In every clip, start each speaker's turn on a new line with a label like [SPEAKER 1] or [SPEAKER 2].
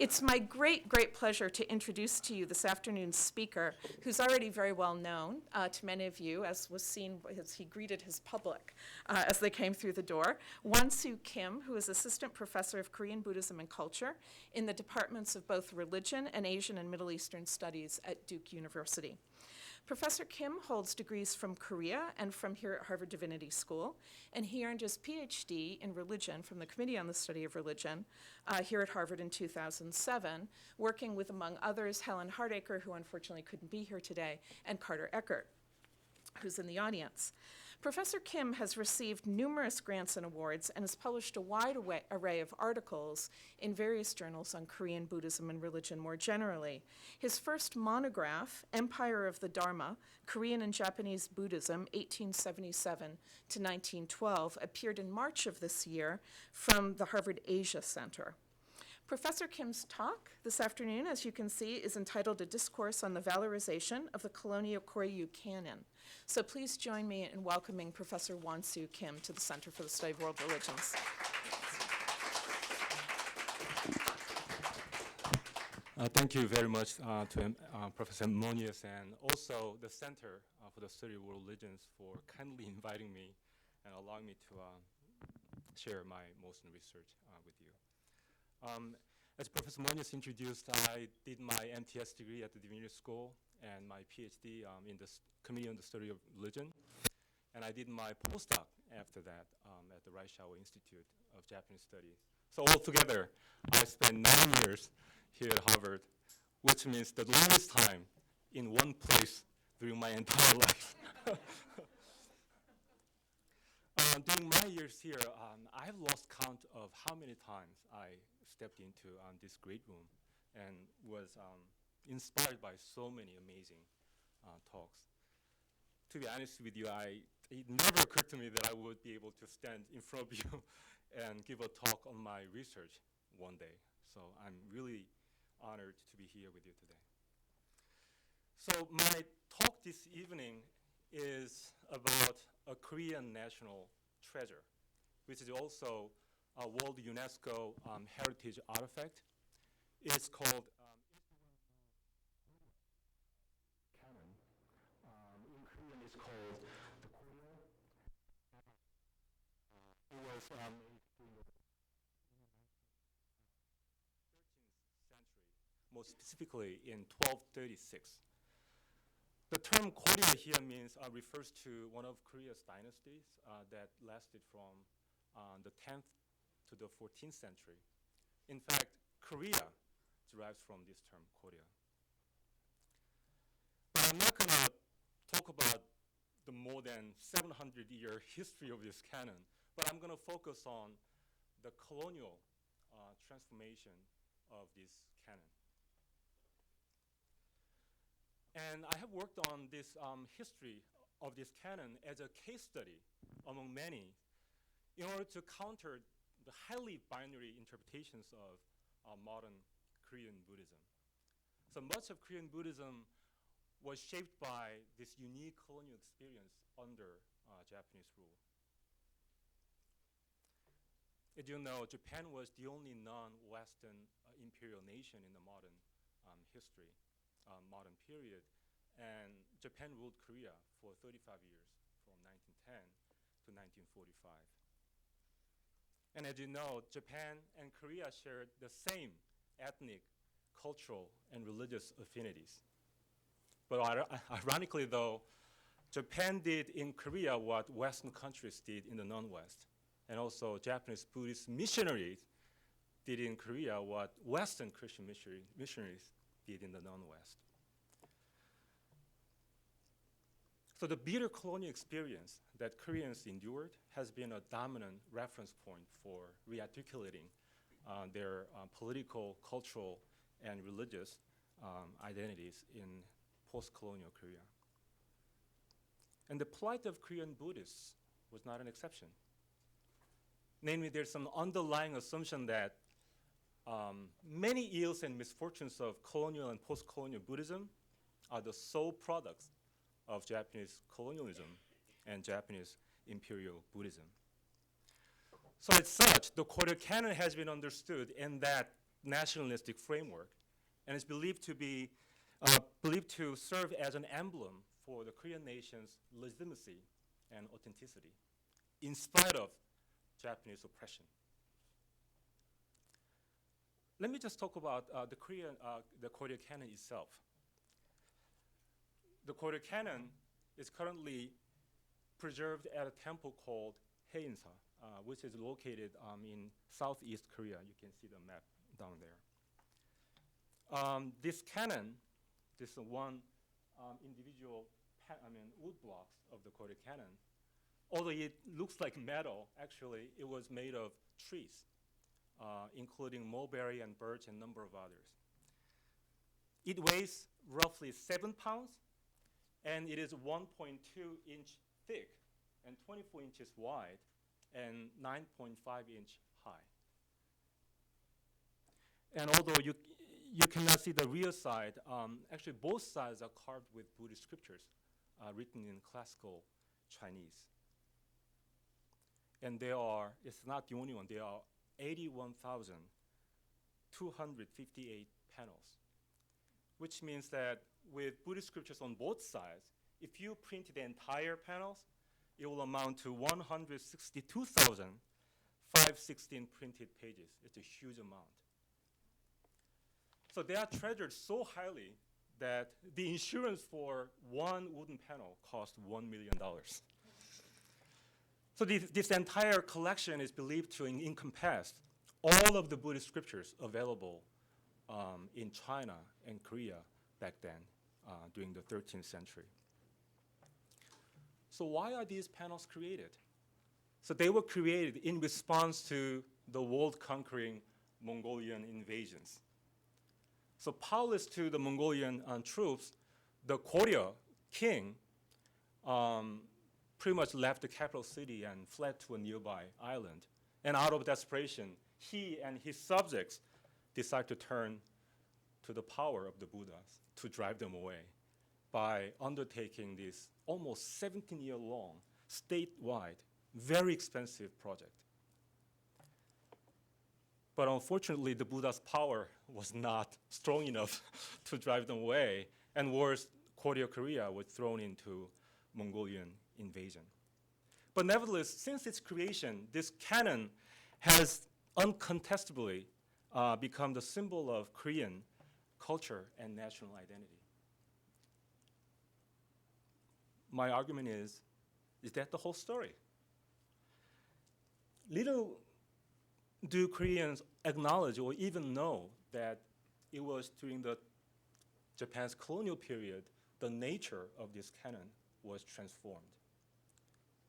[SPEAKER 1] It's my great, great pleasure to introduce to you this afternoon's speaker, who's already very well known to many of you, as was seen as he greeted his public as they came through the door. Hwansoo Kim, who is Assistant Professor of Korean Buddhism and Culture in the departments of both Religion and Asian and Middle Eastern Studies at Duke University. Professor Kim holds degrees from Korea and from here at Harvard Divinity School, and he earned his PhD in religion from the Committee on the Study of Religion here at Harvard in 2007, working with, among others, Helen Hardacre, who unfortunately couldn't be here today, and Carter Eckert, who's in the audience. Professor Kim has received numerous grants and awards and has published a wide array of articles in various journals on Korean Buddhism and religion more generally. His first monograph, Empire of the Dharma, Korean and Japanese Buddhism, 1877 to 1912, appeared in March of this year from the Harvard Asia Center. Professor Kim's talk this afternoon, as you can see, is entitled A Discourse on the Valorization of the Colonial Koryo Canon. So please join me in welcoming Professor Hwansoo Kim to the Center for the Study of World Religions.
[SPEAKER 2] Thank you very much to Professor Monius and also the Center for the Study of World Religions for kindly inviting me and allowing me to share my most research with you. As Professor Monius introduced, I did my MTS degree at the Divinity School and my PhD in the Committee on the Study of Religion. And I did my postdoc after that at the Reischauer Institute of Japanese Studies. So altogether, I spent 9 years here at Harvard, which means the longest time in one place during my entire life. During my years here, I have lost count of how many times I stepped into this great room and was inspired by so many amazing talks. To be honest with you, it never occurred to me that I would be able to stand in front of you and give a talk on my research one day. So I'm really honored to be here with you today. So my talk this evening is about a Korean national treasure, which is also a World UNESCO Heritage Artifact. It's called Canon. In Korean, it's called the Koryo. It was made during the 13th century, most specifically in 1236. The term Koryo here refers to one of Korea's dynasties that lasted from the 10th to the 14th century. In fact, Korea derives from this term, Koryo. But I'm not going to talk about the more than 700-year history of this canon, but I'm going to focus on the colonial transformation of this canon. And I have worked on this history of this canon as a case study among many in order to counter the highly binary interpretations of modern Korean Buddhism. So much of Korean Buddhism was shaped by this unique colonial experience under Japanese rule. As you know, Japan was the only non-Western imperial nation in the modern history. Modern period, and Japan ruled Korea for 35 years, from 1910 to 1945. And as you know, Japan and Korea shared the same ethnic, cultural, and religious affinities. But ironically, though, Japan did in Korea what Western countries did in the non-West, and also Japanese Buddhist missionaries did in Korea what Western Christian missionaries did in the non-West. So the bitter colonial experience that Koreans endured has been a dominant reference point for rearticulating their political, cultural, and religious identities in post-colonial Korea. And the plight of Korean Buddhists was not an exception. Namely, there's some underlying assumption that many ills and misfortunes of colonial and post-colonial Buddhism are the sole products of Japanese colonialism and Japanese imperial Buddhism. So as such, the Koryo Canon has been understood in that nationalistic framework, and is believed to serve as an emblem for the Korean nation's legitimacy and authenticity, in spite of Japanese oppression. Let me just talk about the Koryo Canon itself. The Koryo Canon is currently preserved at a temple called Haeinsa, which is located in southeast Korea. You can see the map down there. This canon, this one individual wood blocks of the Koryo Canon, although it looks like metal, actually it was made of trees, including mulberry and birch and a number of others. It weighs roughly 7 pounds, and it is 1.2 inch thick and 24 inches wide and 9.5 inch high. And although you cannot see the rear side, actually both sides are carved with Buddhist scriptures written in classical Chinese. And it's not the only one, there are 81,258 panels, which means that with Buddhist scriptures on both sides, if you print the entire panels, it will amount to 162,516 printed pages. It's a huge amount. So they are treasured so highly that the insurance for one wooden panel cost $1 million. So this entire collection is believed to encompass all of the Buddhist scriptures available in China and Korea back then, during the 13th century. So why are these panels created? So they were created in response to the world-conquering Mongolian invasions. So powerless to the Mongolian troops, the Koryo king pretty much left the capital city and fled to a nearby island. And out of desperation, he and his subjects decided to turn to the power of the Buddhas to drive them away by undertaking this almost 17-year-long, statewide, very expensive project. But unfortunately, the Buddha's power was not strong enough to drive them away, and worse, Koryo Korea was thrown into Mongolian invasion. But nevertheless, since its creation, this canon has uncontestably become the symbol of Korean culture and national identity. My argument is that the whole story? Little do Koreans acknowledge or even know that it was during the Japan's colonial period the nature of this canon was transformed,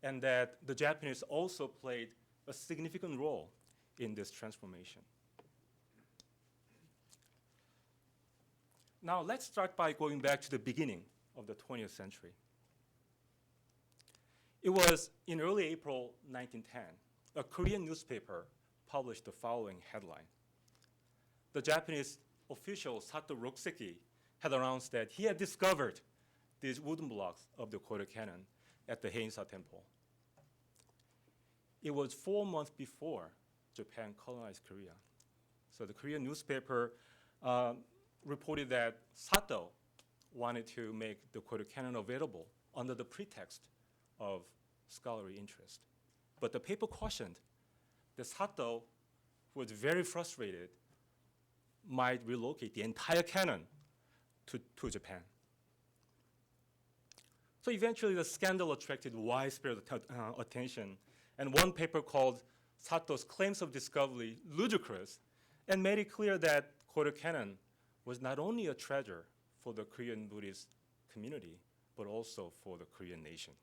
[SPEAKER 2] and that the Japanese also played a significant role in this transformation. Now let's start by going back to the beginning of the 20th century. It was in early April 1910, a Korean newspaper published the following headline. The Japanese official Sato Rokuseki had announced that he had discovered these wooden blocks of the Koryo Canon at the Haeinsa temple. It was 4 months before Japan colonized Korea. So the Korean newspaper reported that Sato wanted to make the Koryo Canon available under the pretext of scholarly interest. But the paper cautioned that Sato, who was very frustrated, might relocate the entire canon to Japan. So eventually the scandal attracted widespread attention, and one paper called Sato's claims of discovery ludicrous and made it clear that Koryo Canon was not only a treasure for the Korean Buddhist community, but also for the Korean nation.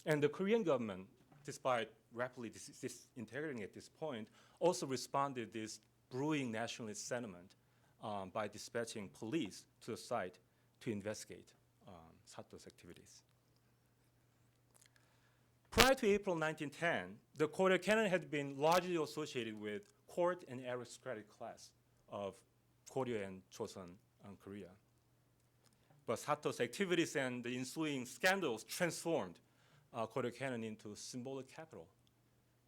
[SPEAKER 2] And the Korean government, despite rapidly disintegrating at this point, also responded to this brewing nationalist sentiment by dispatching police to the site to investigate Sato's activities. Prior to April 1910, the Koryo Canon had been largely associated with court and aristocratic class of Koryo and Joseon Korea. But Sato's activities and the ensuing scandals transformed Koryo Canon into symbolic capital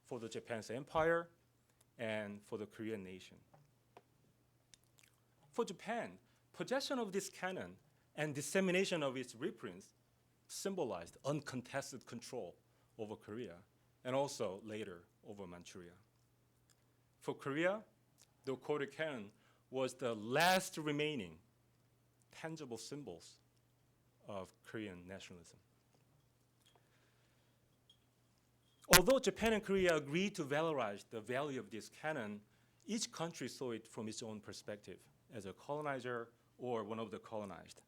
[SPEAKER 2] for the Japan's empire and for the Korean nation. For Japan, possession of this canon and dissemination of its reprints symbolized uncontested control over Korea and also later over Manchuria. For Korea, the Koryo Canon was the last remaining tangible symbols of Korean nationalism. Although Japan and Korea agreed to valorize the value of this canon, each country saw it from its own perspective, as a colonizer or one of the colonized.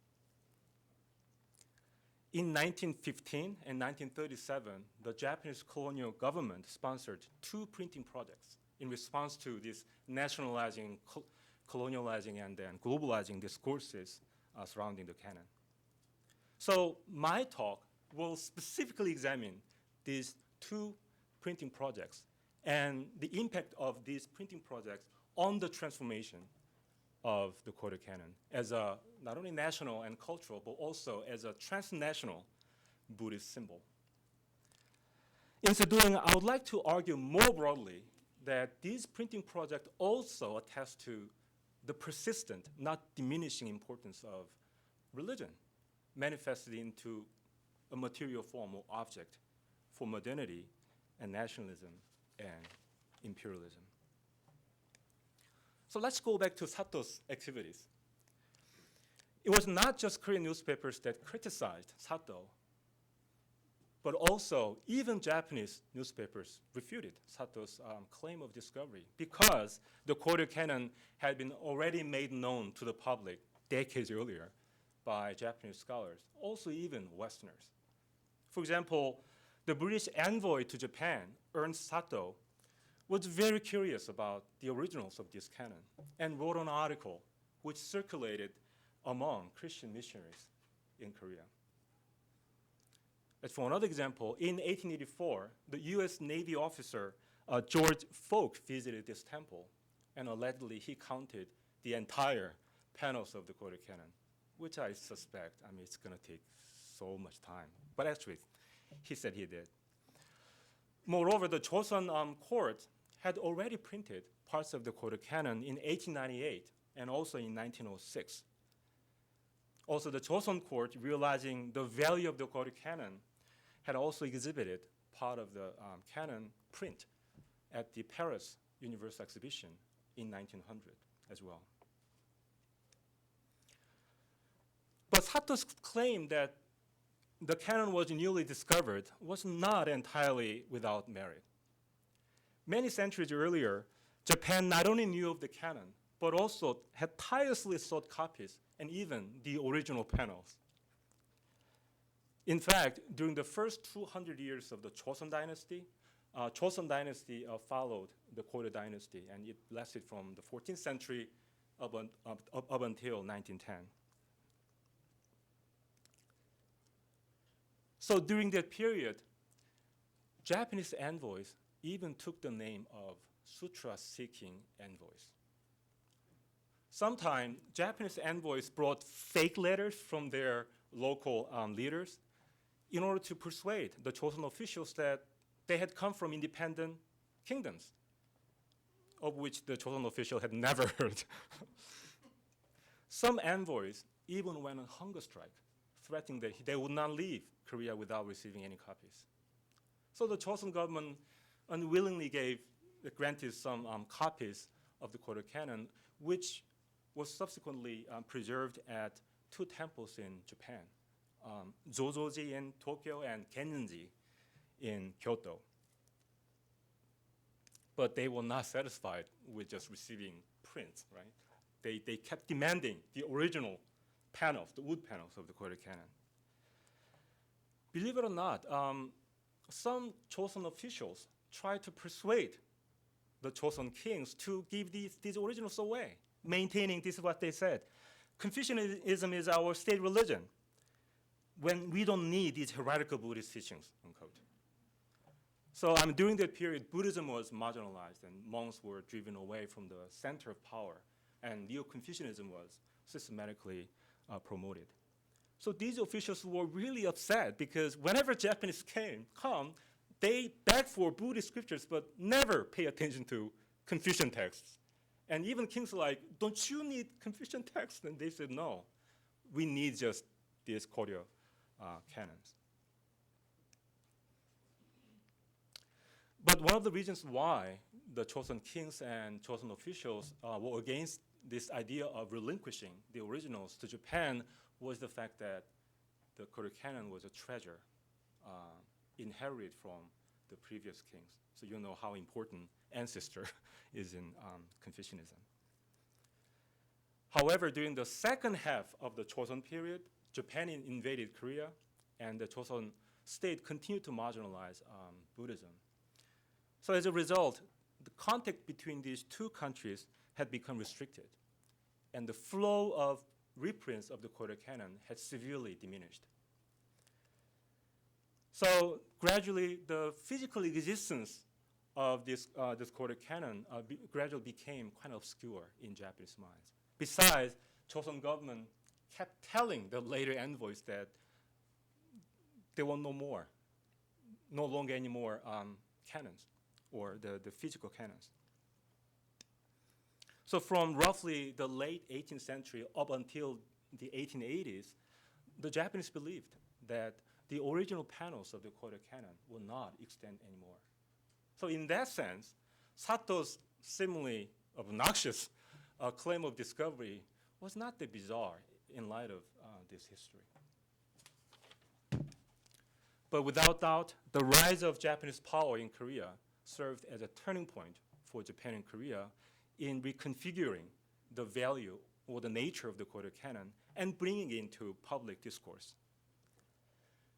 [SPEAKER 2] In 1915 and 1937, the Japanese colonial government sponsored 2 printing projects in response to this nationalizing, colonializing, and then globalizing discourses surrounding the canon. So my talk will specifically examine these 2 printing projects and the impact of these printing projects on the transformation of the Koryo Canon as a not only national and cultural, but also as a transnational Buddhist symbol. In so doing, I would like to argue more broadly that these printing projects also attest to the persistent, not diminishing importance of religion manifested into a material form or object for modernity and nationalism and imperialism. So let's go back to Sato's activities. It was not just Korean newspapers that criticized Sato, but also even Japanese newspapers refuted Sato's claim of discovery because the Koryo Canon had been already made known to the public decades earlier by Japanese scholars, also even Westerners. For example, the British envoy to Japan, Ernst Sato, was very curious about the originals of this canon and wrote an article which circulated among Christian missionaries in Korea. As for another example, in 1884, the US Navy officer George Folk visited this temple, and allegedly he counted the entire panels of the Koryo Canon, which I suspect, it's gonna take so much time. But actually, he said he did. Moreover, the Joseon court had already printed parts of the Koryo Canon in 1898 and also in 1906. Also, the Joseon court, realizing the value of the Koryo Canon, had also exhibited part of the canon print at the Paris Universal Exhibition in 1900 as well. But Sato's claim that the canon was newly discovered was not entirely without merit. Many centuries earlier, Japan not only knew of the canon, but also had tirelessly sought copies and even the original panels. In fact, during the first 200 years of the Joseon dynasty followed the Koryo dynasty, and it lasted from the 14th century up until 1910. So during that period, Japanese envoys even took the name of sutra-seeking envoys. Sometimes Japanese envoys brought fake letters from their local leaders in order to persuade the Joseon officials that they had come from independent kingdoms, of which the Joseon official had never heard. Some envoys even went on hunger strike, threatening that they would not leave Korea without receiving any copies. So the Joseon government unwillingly granted some copies of the Koryo Canon, which was subsequently preserved at 2 temples in Japan, Zozoji in Tokyo and Gennenji in Kyoto. But they were not satisfied with just receiving prints, right? They kept demanding the original panels, the wood panels of the Koryo Canon. Believe it or not, some Joseon officials tried to persuade the Joseon kings to give these originals away, maintaining, this is what they said, Confucianism is our state religion, when we don't need these heretical Buddhist teachings, unquote. So during that period, Buddhism was marginalized and monks were driven away from the center of power, and Neo-Confucianism was systematically promoted. So these officials were really upset because whenever Japanese come, they beg for Buddhist scriptures but never pay attention to Confucian texts. And even kings are like, don't you need Confucian texts? And they said, no, we need just these Koryo canons. But one of the reasons why the Joseon kings and Joseon officials were against this idea of relinquishing the originals to Japan was the fact that the Koryo canon was a treasure inherited from the previous kings. So you know how important ancestor is in Confucianism. However, during the second half of the Joseon period, Japan invaded Korea, and the Joseon state continued to marginalize Buddhism. So as a result, the contact between these two countries had become restricted, and the flow of reprints of the Koryo canon had severely diminished. So gradually, the physical existence of this Koryo canon gradually became kind of obscure in Japanese minds. Besides, Joseon government kept telling the later envoys that there were no longer any more canons, or the physical canons. So from roughly the late 18th century up until the 1880s, the Japanese believed that the original panels of the Koryo canon will not extend anymore. So in that sense, Sato's seemingly obnoxious claim of discovery was not that bizarre in light of this history. But without doubt, the rise of Japanese power in Korea served as a turning point for Japan and Korea in reconfiguring the value or the nature of the Koryo canon and bringing it into public discourse.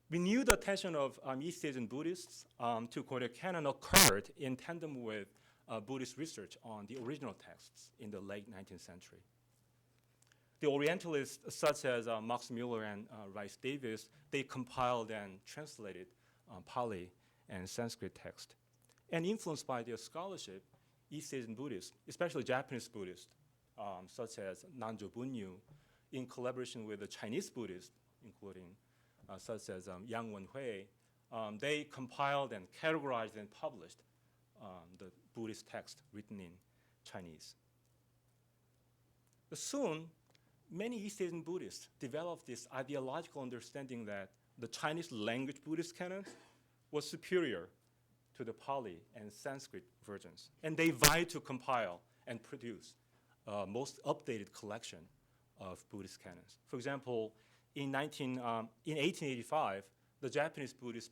[SPEAKER 2] Renewed attention of East Asian Buddhists to Koryo canon occurred in tandem with Buddhist research on the original texts in the late 19th century. The Orientalists, such as Max Muller and Rice Davis, they compiled and translated Pali and Sanskrit text. And influenced by their scholarship, East Asian Buddhists, especially Japanese Buddhists, such as Nanjo Bunyu, in collaboration with the Chinese Buddhists, including such as Yang Wenhui, they compiled and categorized and published the Buddhist text written in Chinese. But soon, many East Asian Buddhists developed this ideological understanding that the Chinese language Buddhist canon was superior to the Pali and Sanskrit versions. And they vied to compile and produce most updated collection of Buddhist canons. For example, in 1885, the Japanese Buddhists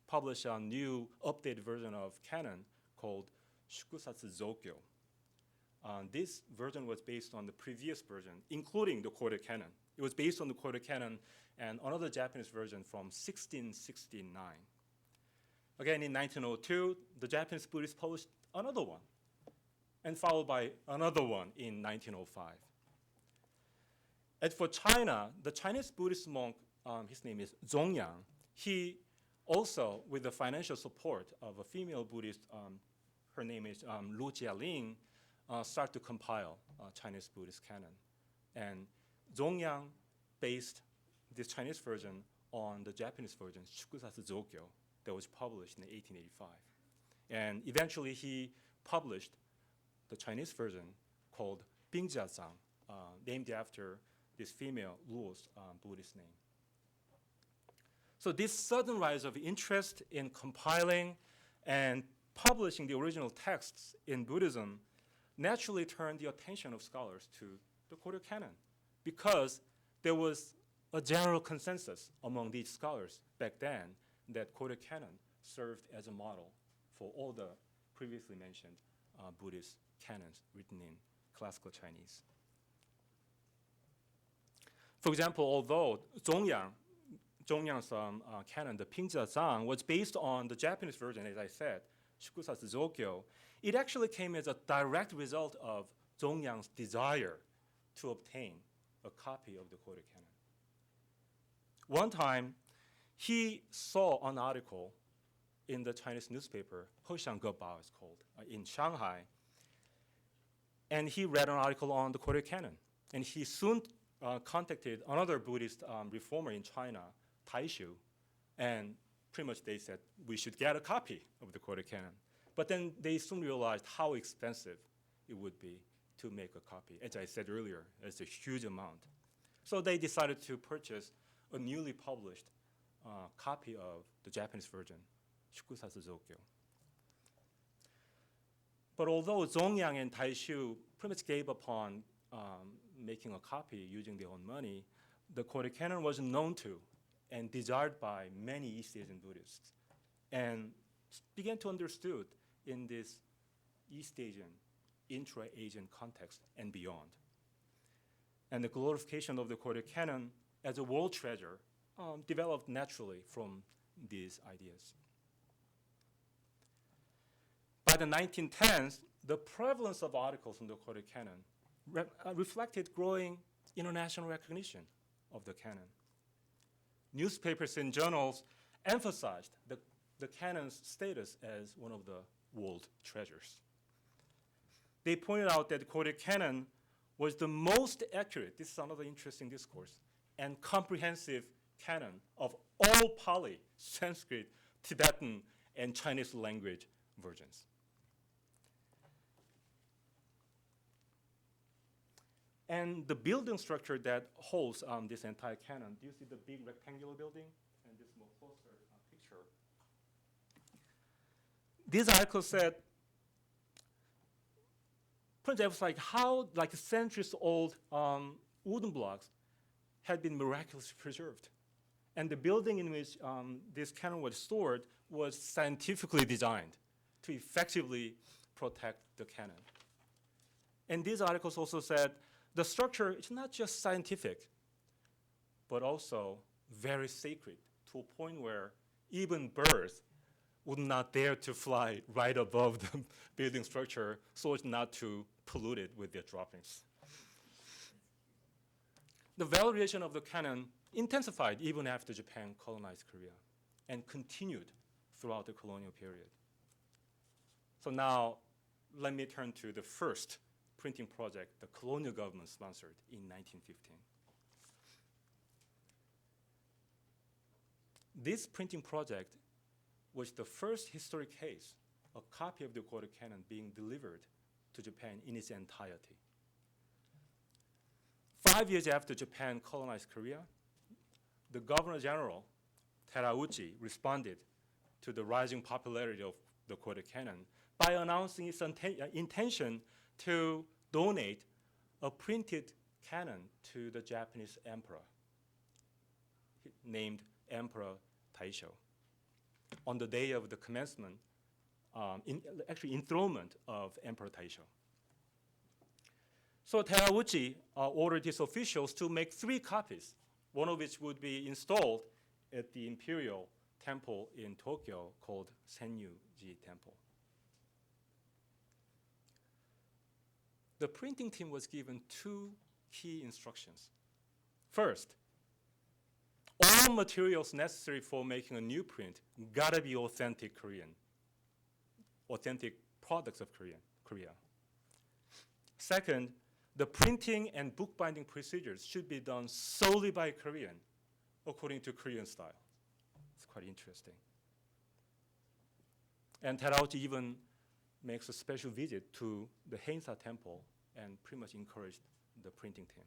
[SPEAKER 2] published a new updated version of canon called Shukusatsu Zokyo. This version was based on the previous version, including the Koryo canon. It was based on the Koryo canon and another Japanese version from 1669. Again, in 1902, the Japanese Buddhists published another one, and followed by another one in 1905. As for China, the Chinese Buddhist monk, his name is Zongyang, he also, with the financial support of a female Buddhist, her name is Lu Jialing, started to compile Chinese Buddhist canon. And Zongyang based this Chinese version on the Japanese version, Shukusatsu Zokyo, that was published in 1885. And eventually he published the Chinese version called Bingjiazang, named after this female Luo's Buddhist name. So this sudden rise of interest in compiling and publishing the original texts in Buddhism naturally turned the attention of scholars to the Koryo canon, because there was a general consensus among these scholars back then that Koryo canon served as a model for all the previously mentioned Buddhist canons written in classical Chinese. For example, although Zongyang's canon, the Pingjiazang, was based on the Japanese version, as I said, Shukusatsu Zokyo, it actually came as a direct result of Zongyang's desire to obtain a copy of the Koryo canon. One time, he saw an article in the Chinese newspaper, Hoxiang Gebao it's called, in Shanghai, and he read an article on the Koryo canon. And he soon contacted another Buddhist reformer in China, Taishu, and pretty much they said we should get a copy of the Koryo Canon. But then they soon realized how expensive it would be to make a copy. As I said earlier, it's a huge amount. So they decided to purchase a newly published copy of the Japanese version, Shukusasu Zokyo. But although Zongyang and Daishu pretty much gave up on making a copy using their own money, the Koryo Canon was known to and desired by many East Asian Buddhists and began to understood in this East Asian, intra-Asian context and beyond. And the glorification of the Koryo Canon as a world treasure developed naturally from these ideas. By the 1910s, the prevalence of articles in the Koryo Canon reflected growing international recognition of the canon. Newspapers and journals emphasized the canon's status as one of the world treasures. They pointed out that the Koryo Canon was the most accurate, this is another interesting discourse, and comprehensive canon of all Pali, Sanskrit, Tibetan, and Chinese language versions. And the building structure that holds this entire canon, do you see the big rectangular building? And this more closer picture. These articles said, it was like how centuries old wooden blocks had been miraculously preserved. And the building in which this canon was stored was scientifically designed to effectively protect the canon. And these articles also said the structure is not just scientific, but also very sacred to a point where even birds would not dare to fly right above the building structure so as not to pollute it with their droppings. The valorization of the canon intensified even after Japan colonized Korea and continued throughout the colonial period. So now let me turn to the first printing project the colonial government sponsored in 1915. This printing project was the first historic case, a copy of the Koryo Canon being delivered to Japan in its entirety. 5 years after Japan colonized Korea, the Governor General, Terauchi, responded to the rising popularity of the Koryo Canon by announcing its intention to donate a printed canon to the Japanese emperor, named Emperor Taisho, on the day of the commencement, enthronement of Emperor Taisho. So Terauchi ordered his officials to make 3 copies, one of which would be installed at the imperial temple in Tokyo called Senryuji Temple. The printing team was given 2 key instructions. First, all materials necessary for making a new print gotta be authentic Korean, authentic products of Korea. Second, the printing and bookbinding procedures should be done solely by Korean, according to Korean style. It's quite interesting. And Terauchi even makes a special visit to the Heinsa temple and pretty much encouraged the printing team.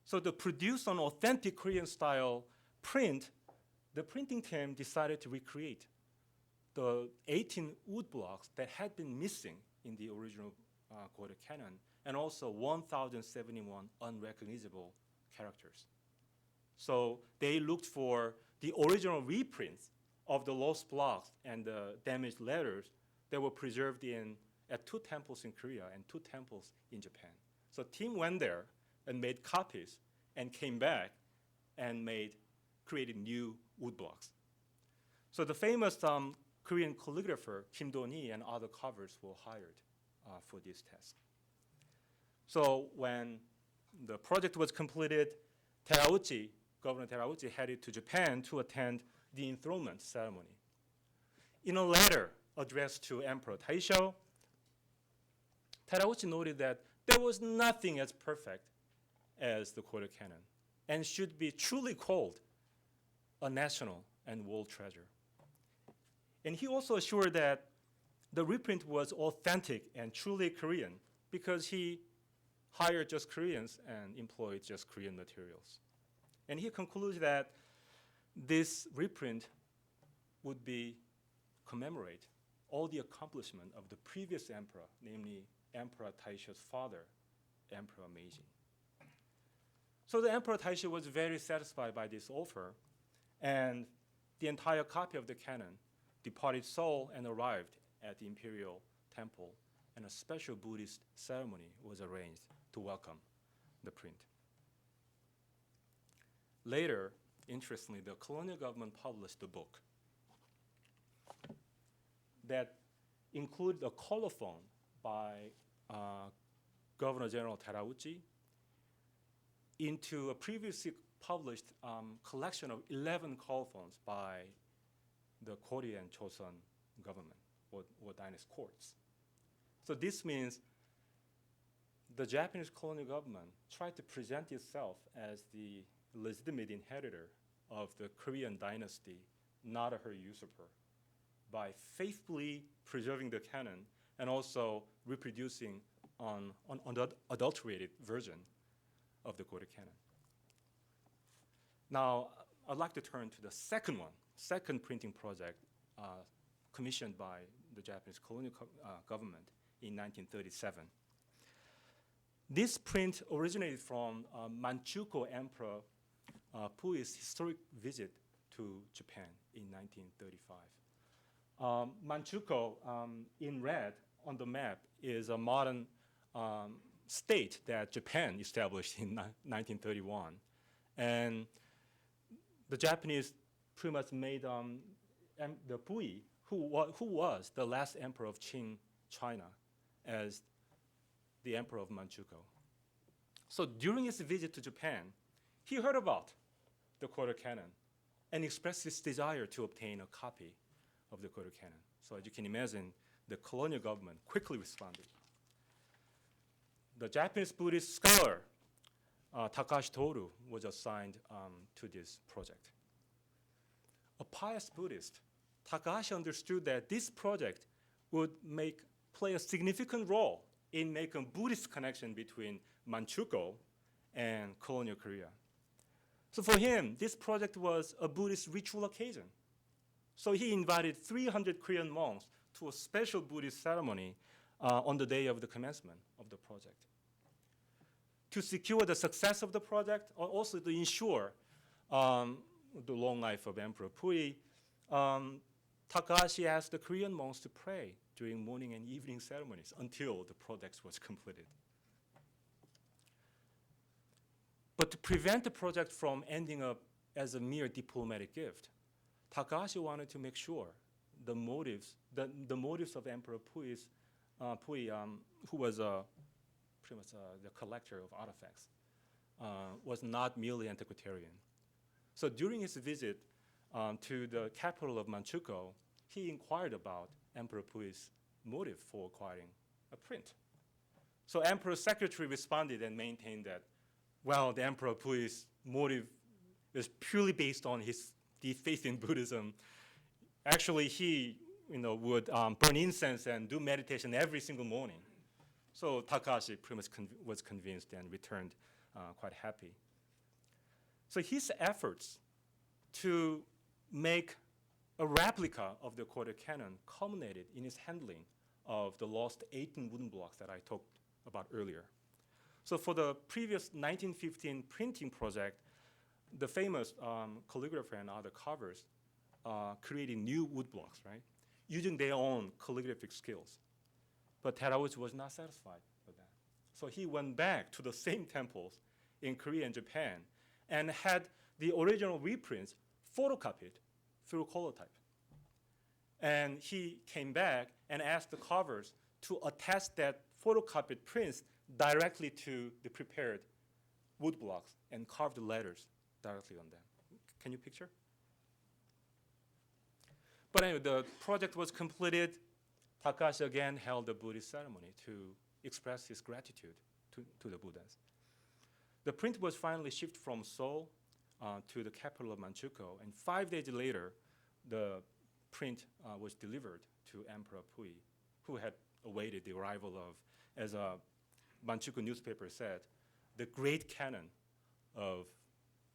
[SPEAKER 2] So to produce an authentic Korean style print, the printing team decided to recreate the 18 wood blocks that had been missing in the original Koryo Canon, and also 1,071 unrecognizable characters. So they looked for the original reprints of the lost blocks and the damaged letters that were preserved at 2 temples in Korea and 2 temples in Japan. So team went there and made copies and came back and created new wood blocks. So the famous Korean calligrapher Kim Do-ni and other carvers were hired for this task. So when the project was completed, Governor Terauchi headed to Japan to attend the enthronement ceremony. In a letter addressed to Emperor Taisho, Terauchi noted that there was nothing as perfect as the Koryo Canon and should be truly called a national and world treasure. And he also assured that the reprint was authentic and truly Korean because he hired just Koreans and employed just Korean materials. And he concludes that this reprint would be commemorate all the accomplishment of the previous emperor, namely Emperor Taisha's father, Emperor Meiji. So the Emperor Taisha was very satisfied by this offer, and the entire copy of the canon departed Seoul and arrived at the imperial temple, and a special Buddhist ceremony was arranged to welcome the print. Later, interestingly, the colonial government published a book that included a colophon by Governor General Terauchi into a previously published collection of 11 colophons by the Koryo and Joseon government or dynasty courts. So this means the Japanese colonial government tried to present itself as the legitimate inheritor of the Korean dynasty, not her usurper, by faithfully preserving the canon and also reproducing on the adulterated version of the Koryo Canon. Now, I'd like to turn to the second printing project commissioned by the Japanese colonial government in 1937. This print originated from Manchukuo Emperor Puyi's historic visit to Japan in 1935. Manchukuo, in red on the map, is a modern state that Japan established in 1931. And the Japanese pretty much made the Puyi, who was the last emperor of Qing China, as the emperor of Manchukuo. So during his visit to Japan, he heard about the Koryo Canon and expressed his desire to obtain a copy of the Koryo Canon. So as you can imagine, the colonial government quickly responded. The Japanese Buddhist scholar Takashi Toru was assigned to this project. A pious Buddhist, Takashi understood that this project would play a significant role in making a Buddhist connection between Manchukuo and colonial Korea. So for him, this project was a Buddhist ritual occasion. So he invited 300 Korean monks to a special Buddhist ceremony on the day of the commencement of the project. To secure the success of the project, or also to ensure the long life of Emperor Puyi, Takashi asked the Korean monks to pray during morning and evening ceremonies until the project was completed. But to prevent the project from ending up as a mere diplomatic gift, Takashi wanted to make sure the motives of Emperor Puyi, who was pretty much the collector of artifacts, was not merely antiquarian. So during his visit to the capital of Manchukuo, he inquired about Emperor Puyi's motive for acquiring a print. So Emperor's secretary responded and maintained that, well, the Emperor Puyi's motive is purely based on his deep faith in Buddhism. Actually, he would burn incense and do meditation every single morning. So Takashi pretty much was convinced and returned quite happy. So his efforts to make a replica of the Koryo Canon culminated in his handling of the lost 18 wooden blocks that I talked about earlier. So for the previous 1915 printing project, the famous calligrapher and other carvers created new wood blocks, right, using their own calligraphic skills. But Terauchi was not satisfied with that. So he went back to the same temples in Korea and Japan and had the original reprints photocopied through collotype. And he came back and asked the carvers to attach that photocopied prints directly to the prepared wood blocks and carve the letters directly on them. Can you picture? But anyway, the project was completed. Takashi again held a Buddhist ceremony to express his gratitude to the Buddhas. The print was finally shipped from Seoul to the capital of Manchukuo. And 5 days later, the print was delivered to Emperor Pui, who had awaited the arrival of, as a Manchukuo newspaper said, the great canon of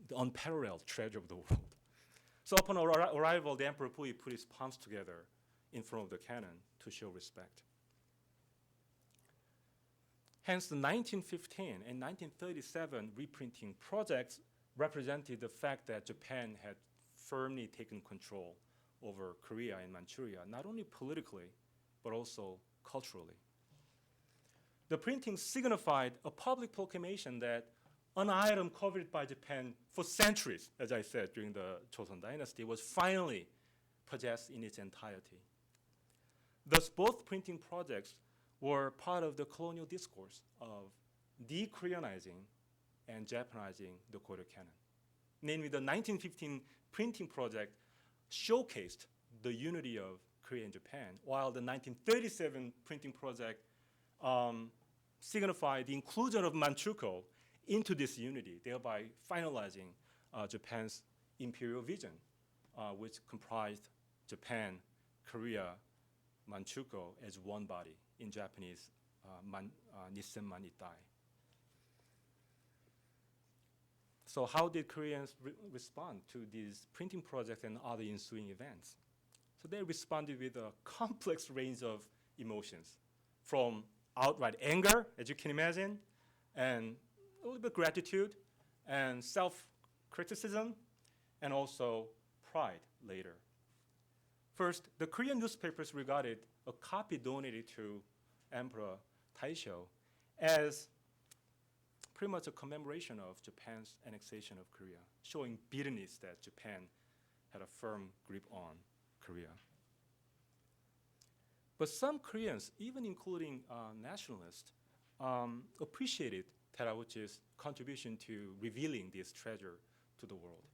[SPEAKER 2] the unparalleled treasure of the world. So upon arrival, the Emperor Pui put his palms together in front of the canon to show respect. Hence, the 1915 and 1937 reprinting projects represented the fact that Japan had firmly taken control over Korea and Manchuria, not only politically, but also culturally. The printing signified a public proclamation that an item coveted by Japan for centuries, as I said, during the Joseon Dynasty, was finally possessed in its entirety. Thus, both printing projects were part of the colonial discourse of de-Koreanizing and Japanizing the Koryo Canon. Namely, the 1915 printing project showcased the unity of Korea and Japan, while the 1937 printing project signified the inclusion of Manchukuo into this unity, thereby finalizing Japan's imperial vision, which comprised Japan, Korea, Manchukuo as one body, in Japanese, Nissen Man Itai. So how did Koreans respond to these printing projects and other ensuing events? So they responded with a complex range of emotions, from outright anger, as you can imagine, and a little bit gratitude, and self-criticism, and also pride later. First, the Korean newspapers regarded a copy donated to Emperor Taisho as pretty much a commemoration of Japan's annexation of Korea, showing bitterness that Japan had a firm grip on Korea. But some Koreans, even including nationalists, appreciated Terauchi's contribution to revealing this treasure to the world.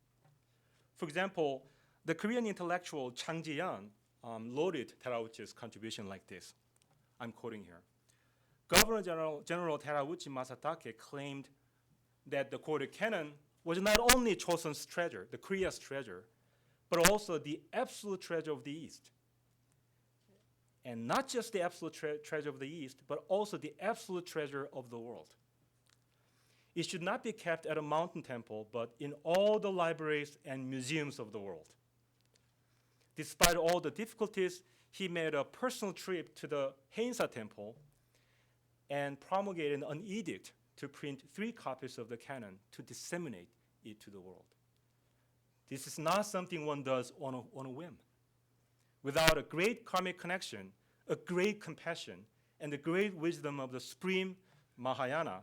[SPEAKER 2] For example, the Korean intellectual Chang Ji-yeon lauded Terauchi's contribution like this. I'm quoting here. Governor General Terauchi Masatake claimed that the Koryo Canon was not only Joseon's treasure, the Korea's treasure, but also the absolute treasure of the East. And not just the absolute treasure of the East, but also the absolute treasure of the world. It should not be kept at a mountain temple, but in all the libraries and museums of the world. Despite all the difficulties, he made a personal trip to the Heinsa temple and promulgated an edict to print 3 copies of the canon to disseminate it to the world. This is not something one does on a whim. Without a great karmic connection, a great compassion, and the great wisdom of the supreme Mahayana,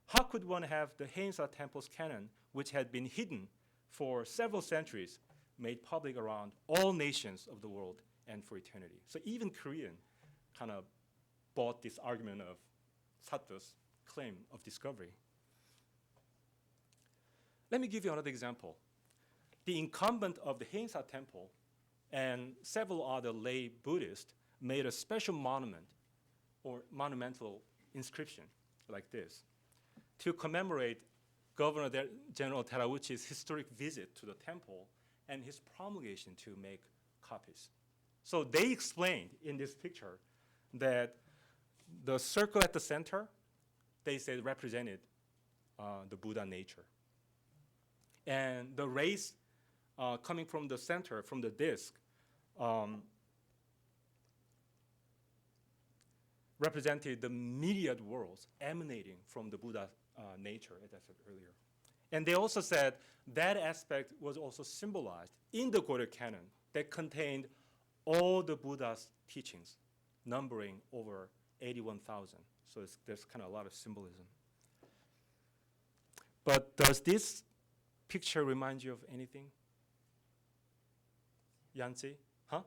[SPEAKER 2] how could one have the Heinsa temple's canon, which had been hidden for several centuries, made public around all nations of the world and for eternity? So even Korean kind of bought this argument of Sato's claim of discovery. Let me give you another example. The incumbent of the Heinsa temple and several other lay Buddhists made a special monument or monumental inscription like this to commemorate Governor General Terauchi's historic visit to the temple and his promulgation to make copies. So they explained in this picture that the circle at the center, they said represented the Buddha nature. And the rays coming from the center, from the disk, represented the myriad worlds emanating from the Buddha nature, as I said earlier. And they also said that aspect was also symbolized in the Koryo Canon that contained all the Buddha's teachings, numbering over 81,000. So there's kind of a lot of symbolism. But does this picture remind you of anything? Yancy? Huh?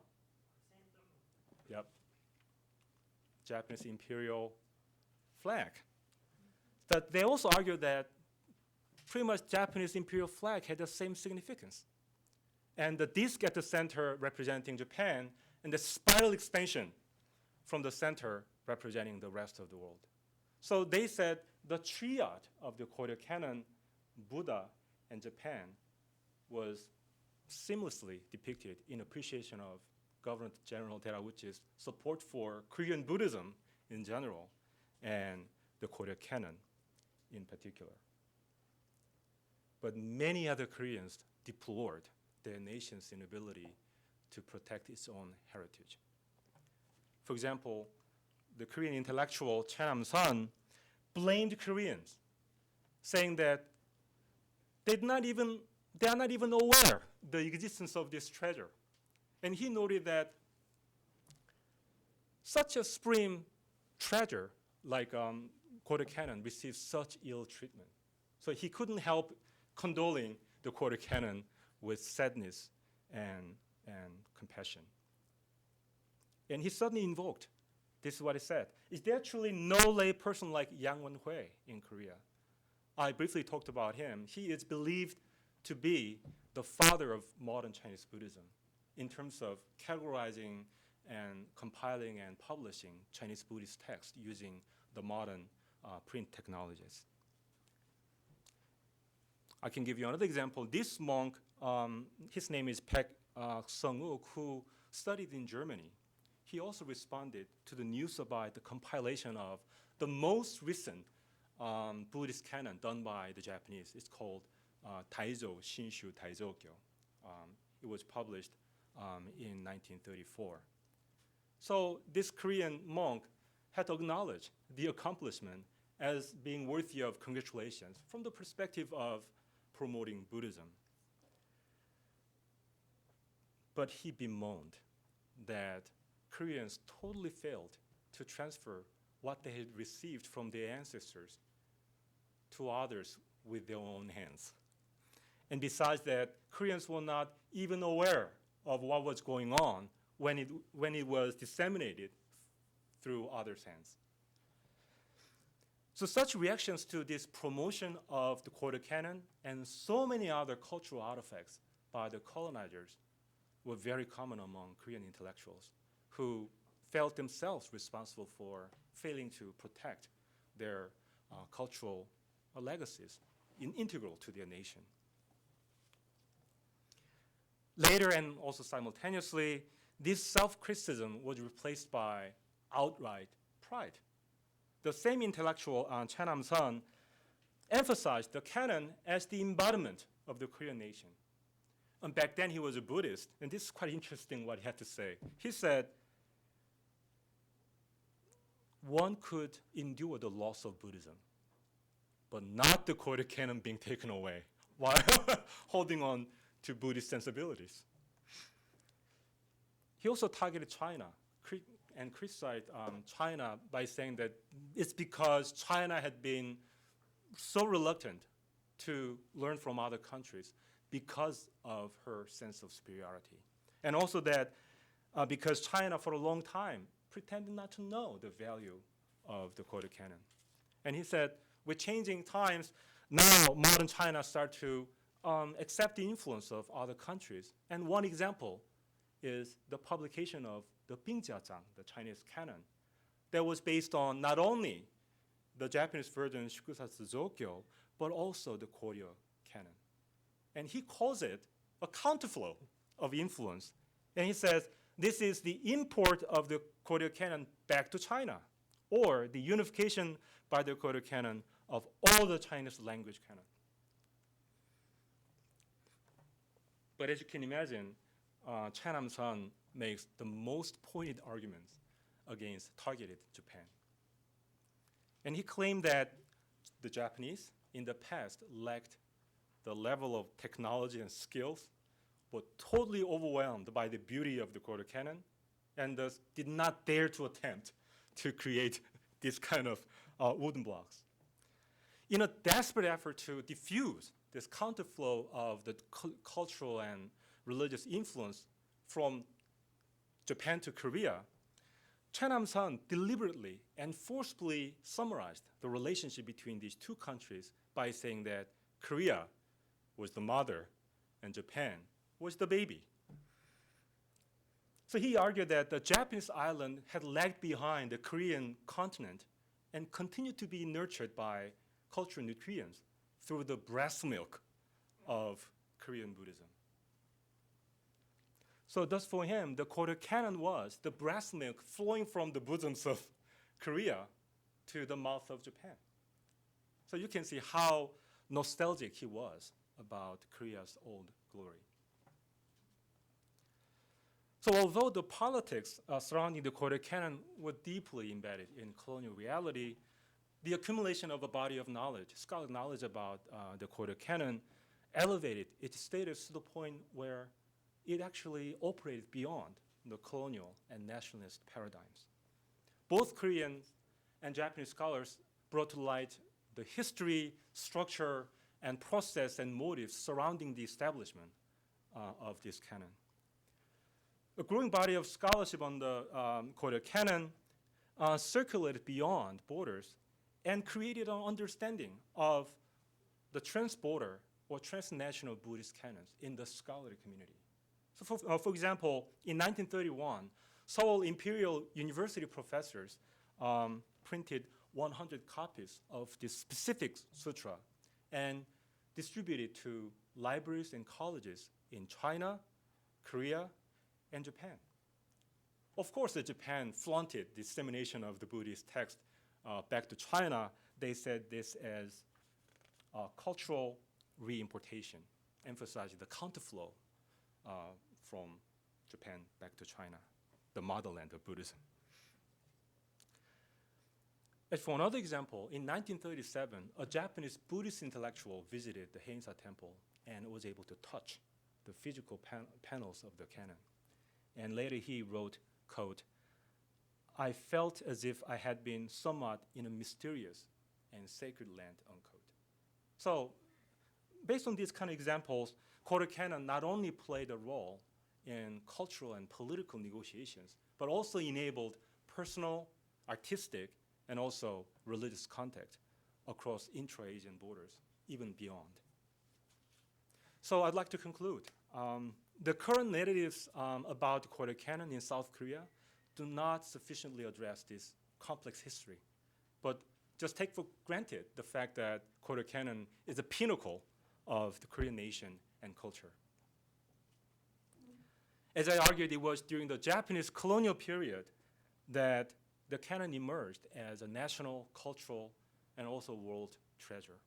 [SPEAKER 2] Yep. Japanese imperial flag. But they also argue that pretty much Japanese imperial flag had the same significance. And the disc at the center representing Japan, and the spiral expansion from the center representing the rest of the world. So they said the triad of the Koryo Canon, Buddha, and Japan was seamlessly depicted in appreciation of Governor General Deraguchi's support for Korean Buddhism in general and the Koryo Canon in particular. But many other Koreans deplored their nation's inability to protect its own heritage. For example, the Korean intellectual Chen Nam-sun blamed Koreans, saying that they are not even aware the existence of this treasure. And he noted that such a supreme treasure like Koryo Canon received such ill treatment. So he couldn't help condoling the Koryo Canon with sadness and compassion. And he suddenly invoked, this is what he said, is there truly no lay person like Yang Wen-hui in Korea? I briefly talked about him. He is believed to be the father of modern Chinese Buddhism in terms of categorizing and compiling and publishing Chinese Buddhist texts using the modern print technologies. I can give you another example. This monk, his name is Baek Sung-wook, who studied in Germany. He also responded to the news about the compilation of the most recent Buddhist canon done by the Japanese. It's called Daizo Shinshu Daizokyo. It was published in 1934. So this Korean monk had acknowledged the accomplishment as being worthy of congratulations from the perspective of promoting Buddhism. But he bemoaned that Koreans totally failed to transfer what they had received from their ancestors to others with their own hands. And besides that, Koreans were not even aware of what was going on when it was disseminated through others' hands. So such reactions to this promotion of the Koryo Canon and so many other cultural artifacts by the colonizers were very common among Korean intellectuals who felt themselves responsible for failing to protect their cultural legacies integral to their nation. Later and also simultaneously, this self-criticism was replaced by outright pride. The same intellectual, Chen Nam-sun, emphasized the canon as the embodiment of the Korean nation. And back then he was a Buddhist, and this is quite interesting what he had to say. He said, one could endure the loss of Buddhism, but not the Koryo Canon being taken away while holding on to Buddhist sensibilities. He also targeted China and criticized China by saying that it's because China had been so reluctant to learn from other countries because of her sense of superiority. And also that because China for a long time pretended not to know the value of the Koryo Canon. And he said, with changing times, now modern China start to accept the influence of other countries. And one example is the publication of the Bingjiazhang, the Chinese canon, that was based on not only the Japanese version Shikusatsu Zokyo, but also the Koryo Canon. And he calls it a counterflow of influence. And he says, this is the import of the Koryo Canon back to China, or the unification by the Koryo Canon of all the Chinese language canon. But as you can imagine, Chen Nam-sun makes the most pointed arguments against targeted Japan. And he claimed that the Japanese in the past lacked the level of technology and skills, were totally overwhelmed by the beauty of the Koryo Canon, and thus did not dare to attempt to create this kind of wooden blocks. In a desperate effort to diffuse this counterflow of the cultural and religious influence from Japan to Korea, Chen Nam-sun deliberately and forcefully summarized the relationship between these two countries by saying that Korea was the mother and Japan was the baby. So he argued that the Japanese island had lagged behind the Korean continent and continued to be nurtured by cultural nutrients through the breast milk of Korean Buddhism. So thus for him, the Koryo Canon was the breast milk flowing from the bosoms of Korea to the mouth of Japan. So you can see how nostalgic he was about Korea's old glory. So although the politics surrounding the Koryo Canon were deeply embedded in colonial reality, the accumulation of a body of knowledge, scholarly knowledge about the Koryo Canon, elevated its status to the point where it actually operated beyond the colonial and nationalist paradigms. Both Korean and Japanese scholars brought to light the history, structure, and process and motives surrounding the establishment of this canon. A growing body of scholarship on the Koryo Canon circulated beyond borders and created an understanding of the transborder or transnational Buddhist canons in the scholarly community. So for example, in 1931, Seoul Imperial University professors printed 100 copies of this specific sutra and distributed to libraries and colleges in China, Korea, and Japan. Of course, Japan flaunted the dissemination of the Buddhist text back to China. They said this as cultural reimportation, emphasizing the counterflow from Japan back to China, the motherland of Buddhism. As for another example, in 1937, a Japanese Buddhist intellectual visited the Heinsa temple and was able to touch the physical panels of the canon. And later he wrote, quote, "I felt as if I had been somewhat in a mysterious and sacred land," unquote. So based on these kind of examples, Koryo Canon not only played a role in cultural and political negotiations, but also enabled personal, artistic, and also religious contact across intra-Asian borders, even beyond. So I'd like to conclude. The current narratives about Koryo Canon in South Korea do not sufficiently address this complex history, but just take for granted the fact that Koryo Canon is a pinnacle of the Korean nation and culture. As I argued, it was during the Japanese colonial period that the canon emerged as a national, cultural, and also world treasure.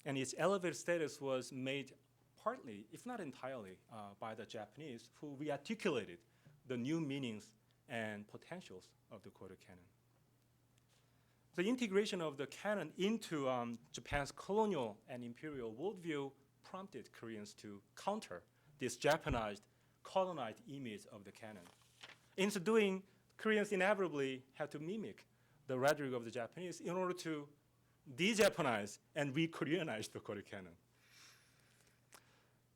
[SPEAKER 2] And its elevated status was made partly, if not entirely, by the Japanese, who rearticulated the new meanings and potentials of the Koryo Canon. The integration of the canon into Japan's colonial and imperial worldview prompted Koreans to counter this Japanized, colonized image of the canon. In so doing, Koreans inevitably had to mimic the rhetoric of the Japanese in order to de-Japanize and re-Koreanize the Koryo Canon.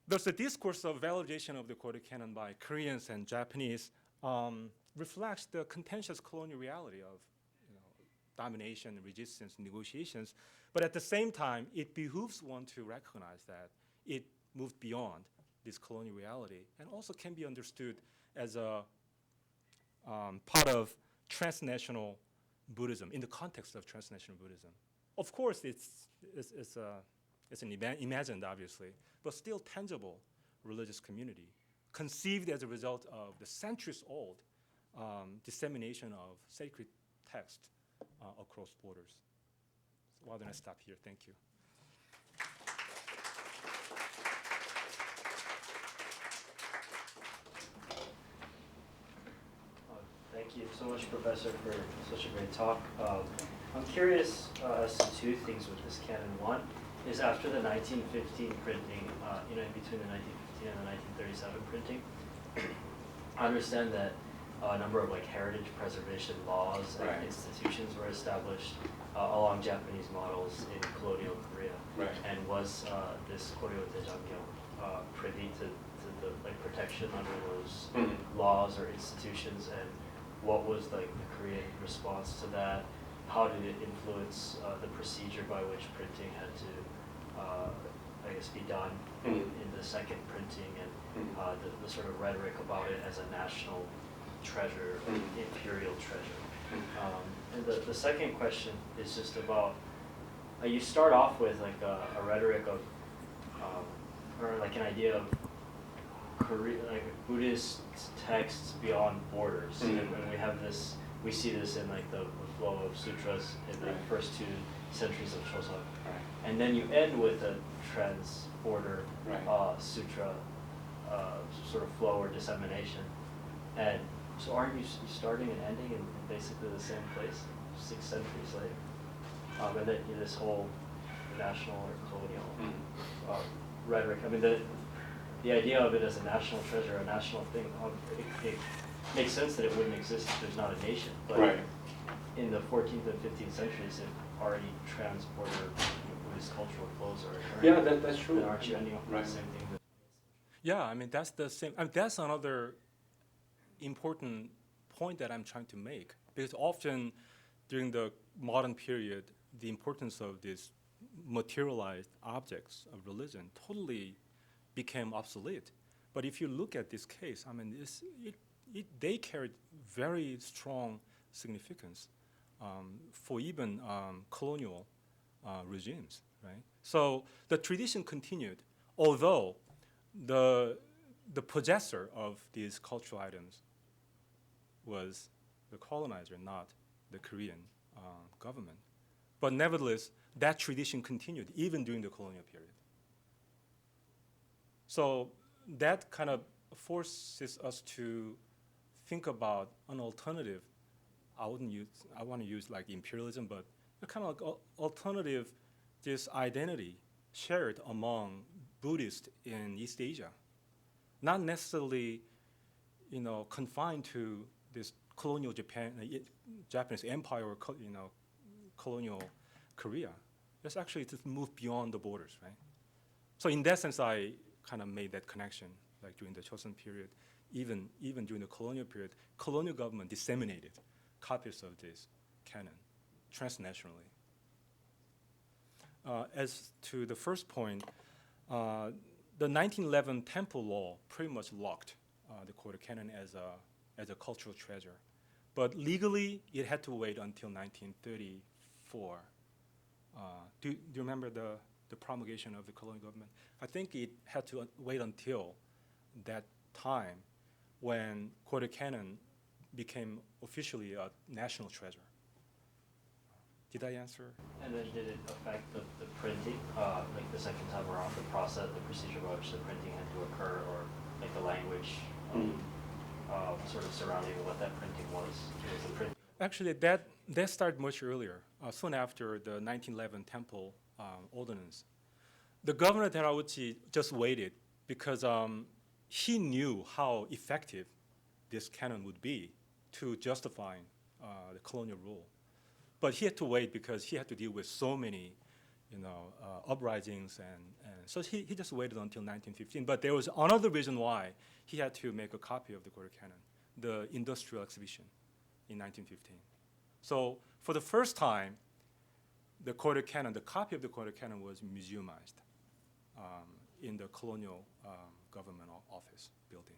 [SPEAKER 2] Thus, the discourse of valorization of the Koryo Canon by Koreans and Japanese reflects the contentious colonial reality of domination, resistance, negotiations. But at the same time, it behooves one to recognize that it moved beyond this colonial reality and also can be understood as a part of transnational Buddhism, in the context of transnational Buddhism. Of course, it's an imagined, obviously, but still tangible religious community, conceived as a result of the centuries-old dissemination of sacred text across borders. So why don't I stop here? Thank you.
[SPEAKER 3] Thank you so much, Professor, for such a great talk. I'm curious as to two things with this canon. One is after the 1915 printing, in between the 1915 and the 1937 printing, I understand that a number of heritage preservation laws and institutions were established along Japanese models in colonial Korea.
[SPEAKER 2] Right.
[SPEAKER 3] And was this Koryo Taejanggyong privy to the protection under those laws or institutions, and what was the Korean response to that? How did it influence the procedure by which printing had to, be done in the second printing, and the sort of rhetoric about it as a national treasure, imperial treasure? And the second question is just about, you start off with a rhetoric of or like an idea of like Buddhist texts beyond borders, and we have this. We see this in like the flow of sutras in the first 2 centuries of Chosun, and then you end with a trans-border sutra sort of flow or dissemination. And so, aren't you starting and ending in basically the same place 6 centuries later? And then this whole national or colonial rhetoric. I mean, the idea of it as a national treasure, a national thing, it makes sense that it wouldn't exist if there's not a nation. But in the 14th and 15th centuries, if already trans-border Buddhist cultural flows are occurring,
[SPEAKER 4] that's true.
[SPEAKER 3] then aren't you ending up with the same thing?
[SPEAKER 2] Yeah, I mean, that's the same. I mean, that's another important point that I'm trying to make, because often during the modern period, the importance of these materialized objects of religion totally became obsolete. But if you look at this case, I mean, they carried very strong significance for even colonial regimes, right? So the tradition continued, although the possessor of these cultural items was the colonizer, not the Korean government. But nevertheless, that tradition continued even during the colonial period. So that kind of forces us to think about an alternative. I want to use like imperialism, but a kind of like alternative, this identity shared among Buddhists in East Asia, not necessarily, confined to this colonial Japanese empire or colonial Korea. It's actually to move beyond the borders, right? So in that sense, I kind of made that connection, like during the Chosun period, even during the colonial period, colonial government disseminated copies of this canon transnationally. As to the first point, the 1911 Temple Law pretty much locked the Koryo Canon as a cultural treasure. But legally, it had to wait until 1934. Do you remember the promulgation of the colonial government? I think it had to wait until that time when Koryo Canon became officially a national treasure. Did I answer?
[SPEAKER 3] And then did it affect the printing, like the second time around, the process, the procedure by which the printing had to occur, or like the language sort of surrounding what that printing was? Was the printing?
[SPEAKER 2] Actually, that started much earlier, soon after the 1911 Temple Ordinance. The governor Terauchi just waited because he knew how effective this canon would be to justify the colonial rule. But he had to wait because he had to deal with so many, uprisings, and so he just waited until 1915. But there was another reason why he had to make a copy of the Koryo Canon, the industrial exhibition in 1915. So for the first time, the Koryo Canon, the copy of the Koryo Canon was museumized in the colonial government office building.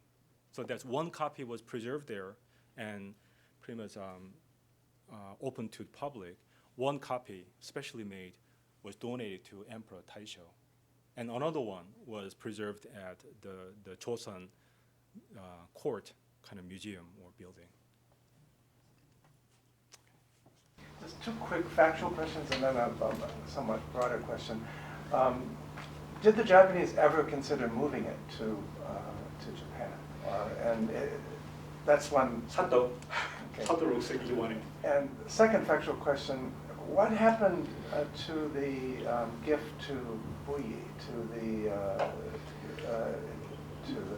[SPEAKER 2] So that's one copy was preserved there and pretty much open to the public. One copy, specially made, was donated to Emperor Taisho. And another one was preserved at the Chosun court kind of museum or building.
[SPEAKER 5] Just 2 quick factual questions and then a somewhat broader question. Did the Japanese ever consider moving it to Japan? That's one.
[SPEAKER 4] 사도.
[SPEAKER 5] Okay.
[SPEAKER 4] 사도로 쓰기 원해.
[SPEAKER 5] And second factual question, what happened to the gift to Puyi, to the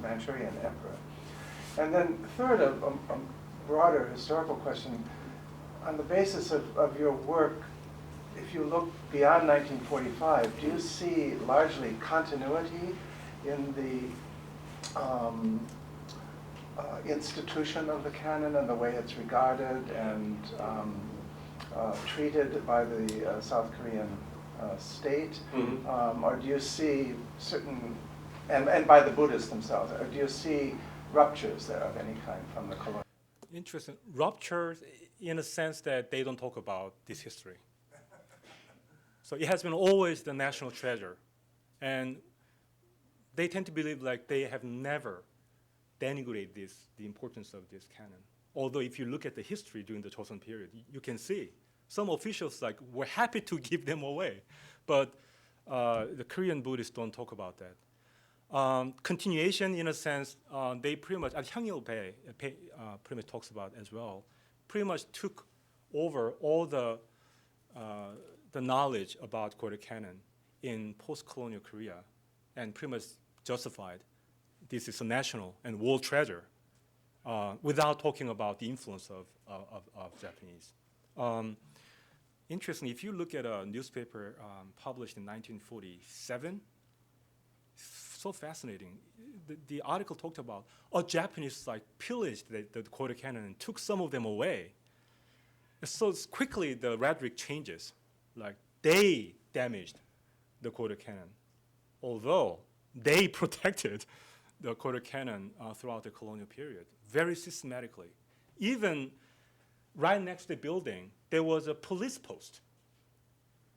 [SPEAKER 5] Manchurian emperor? And then third, a broader historical question, on the basis of your work, if you look beyond 1945, do you see largely continuity in the institution of the canon and the way it's regarded and treated by the South Korean state? Or do you see certain, and by the Buddhists themselves, or do you see ruptures there of any kind from the colonial?
[SPEAKER 2] Interesting. Ruptures in a sense that they don't talk about this history. So it has been always the national treasure. And they tend to believe like they have never denigrated the importance of this canon. Although if you look at the history during the Joseon period, you can see some officials like were happy to give them away, but the Korean Buddhists don't talk about that. Continuation, in a sense, they pretty much, Hwangil pretty much talks about as well, pretty much took over all the knowledge about Koryo Canon in post-colonial Korea and pretty much justified this is a national and world treasure without talking about the influence of Japanese. Interestingly, if you look at a newspaper published in 1947, so fascinating. The article talked about Japanese like pillaged the Koryo Canon and took some of them away. So quickly the rhetoric changes, like they damaged the Koryo Canon, although they protected the Koryo Canon throughout the colonial period very systematically. Even right next to the building, there was a police post.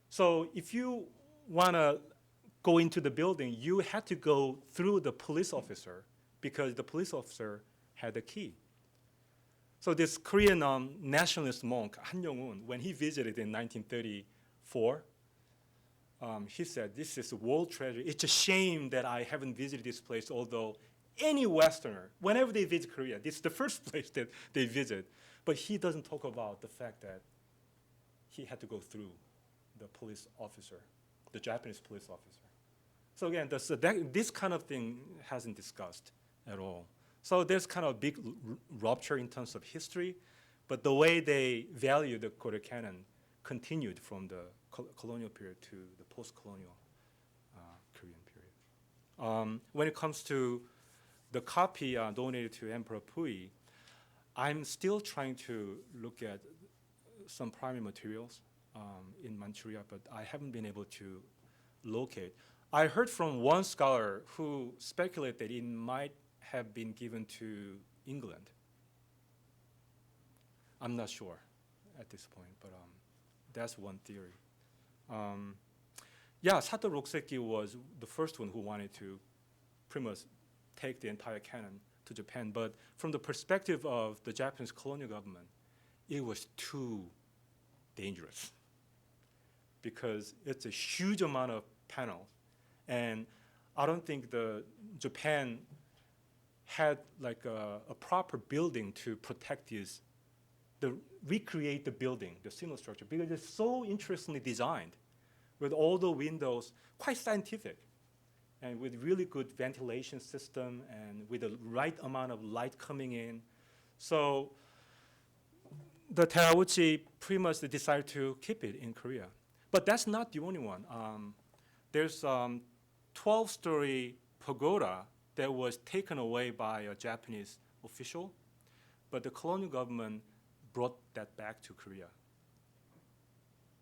[SPEAKER 2] So if you want to go into the building, you had to go through the police officer because the police officer had the key. So this Korean nationalist monk, Han Young-un, when he visited in 1934, he said, this is a world treasure. It's a shame that I haven't visited this place, although any Westerner, whenever they visit Korea, this is the first place that they visit. But he doesn't talk about the fact that he had to go through the police officer, the Japanese police officer. So again, this kind of thing hasn't discussed at all. So there's kind of a big rupture in terms of history, but the way they value the Koryo Canon continued from the colonial period to the post-colonial Korean period. When it comes to the copy donated to Emperor Pui, I'm still trying to look at some primary materials in Manchuria, but I haven't been able to locate. I heard from one scholar who speculated that it might have been given to England. I'm not sure at this point, but that's one theory. Yeah, Sato Rokuseki was the first one who wanted to pretty much take the entire canon to Japan, but from the perspective of the Japanese colonial government, it was too dangerous because it's a huge amount of panels, and I don't think Japan had like a proper building to protect recreate the building, the single structure, because it's so interestingly designed with all the windows, quite scientific, and with really good ventilation system and with the right amount of light coming in. So the Terauchi pretty much decided to keep it in Korea. But that's not the only one. There's 12-story pagoda that was taken away by a Japanese official, but the colonial government brought that back to Korea.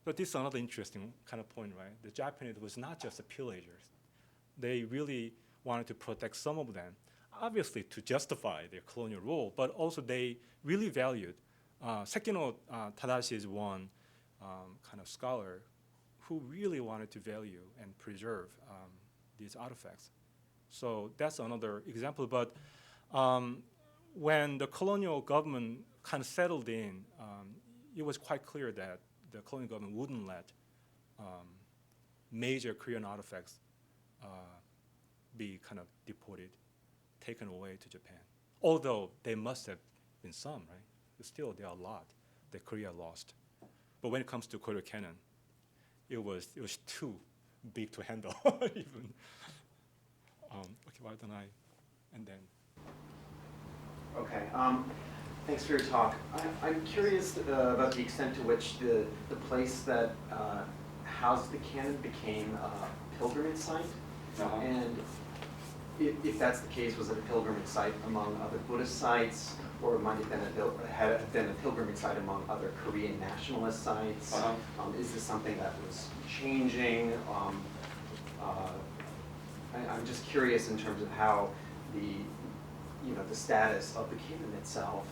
[SPEAKER 2] But this is another interesting kind of point, right? The Japanese was not just the pillagers. They really wanted to protect some of them, obviously to justify their colonial rule, but also they really valued. Sekino Tadashi is one kind of scholar who really wanted to value and preserve these artifacts. So that's another example. But when the colonial government kind of settled in, it was quite clear that the colonial government wouldn't let major Korean artifacts be kind of deported, taken away to Japan. Although there must have been some, right? But still, there are a lot that Korea lost. But when it comes to Koryo Canon, it was too big to handle even. Okay, why don't I, and then.
[SPEAKER 4] Okay, thanks for your talk. I'm curious about the extent to which the place that housed the canon became a pilgrimage site.
[SPEAKER 2] Uh-huh.
[SPEAKER 4] And if that's the case, was it a pilgrimage site among other Buddhist sites, or might it have been a pilgrimage site among other Korean nationalist sites?
[SPEAKER 2] Uh-huh.
[SPEAKER 4] Is this something that was changing? I'm just curious in terms of how the status of the canon itself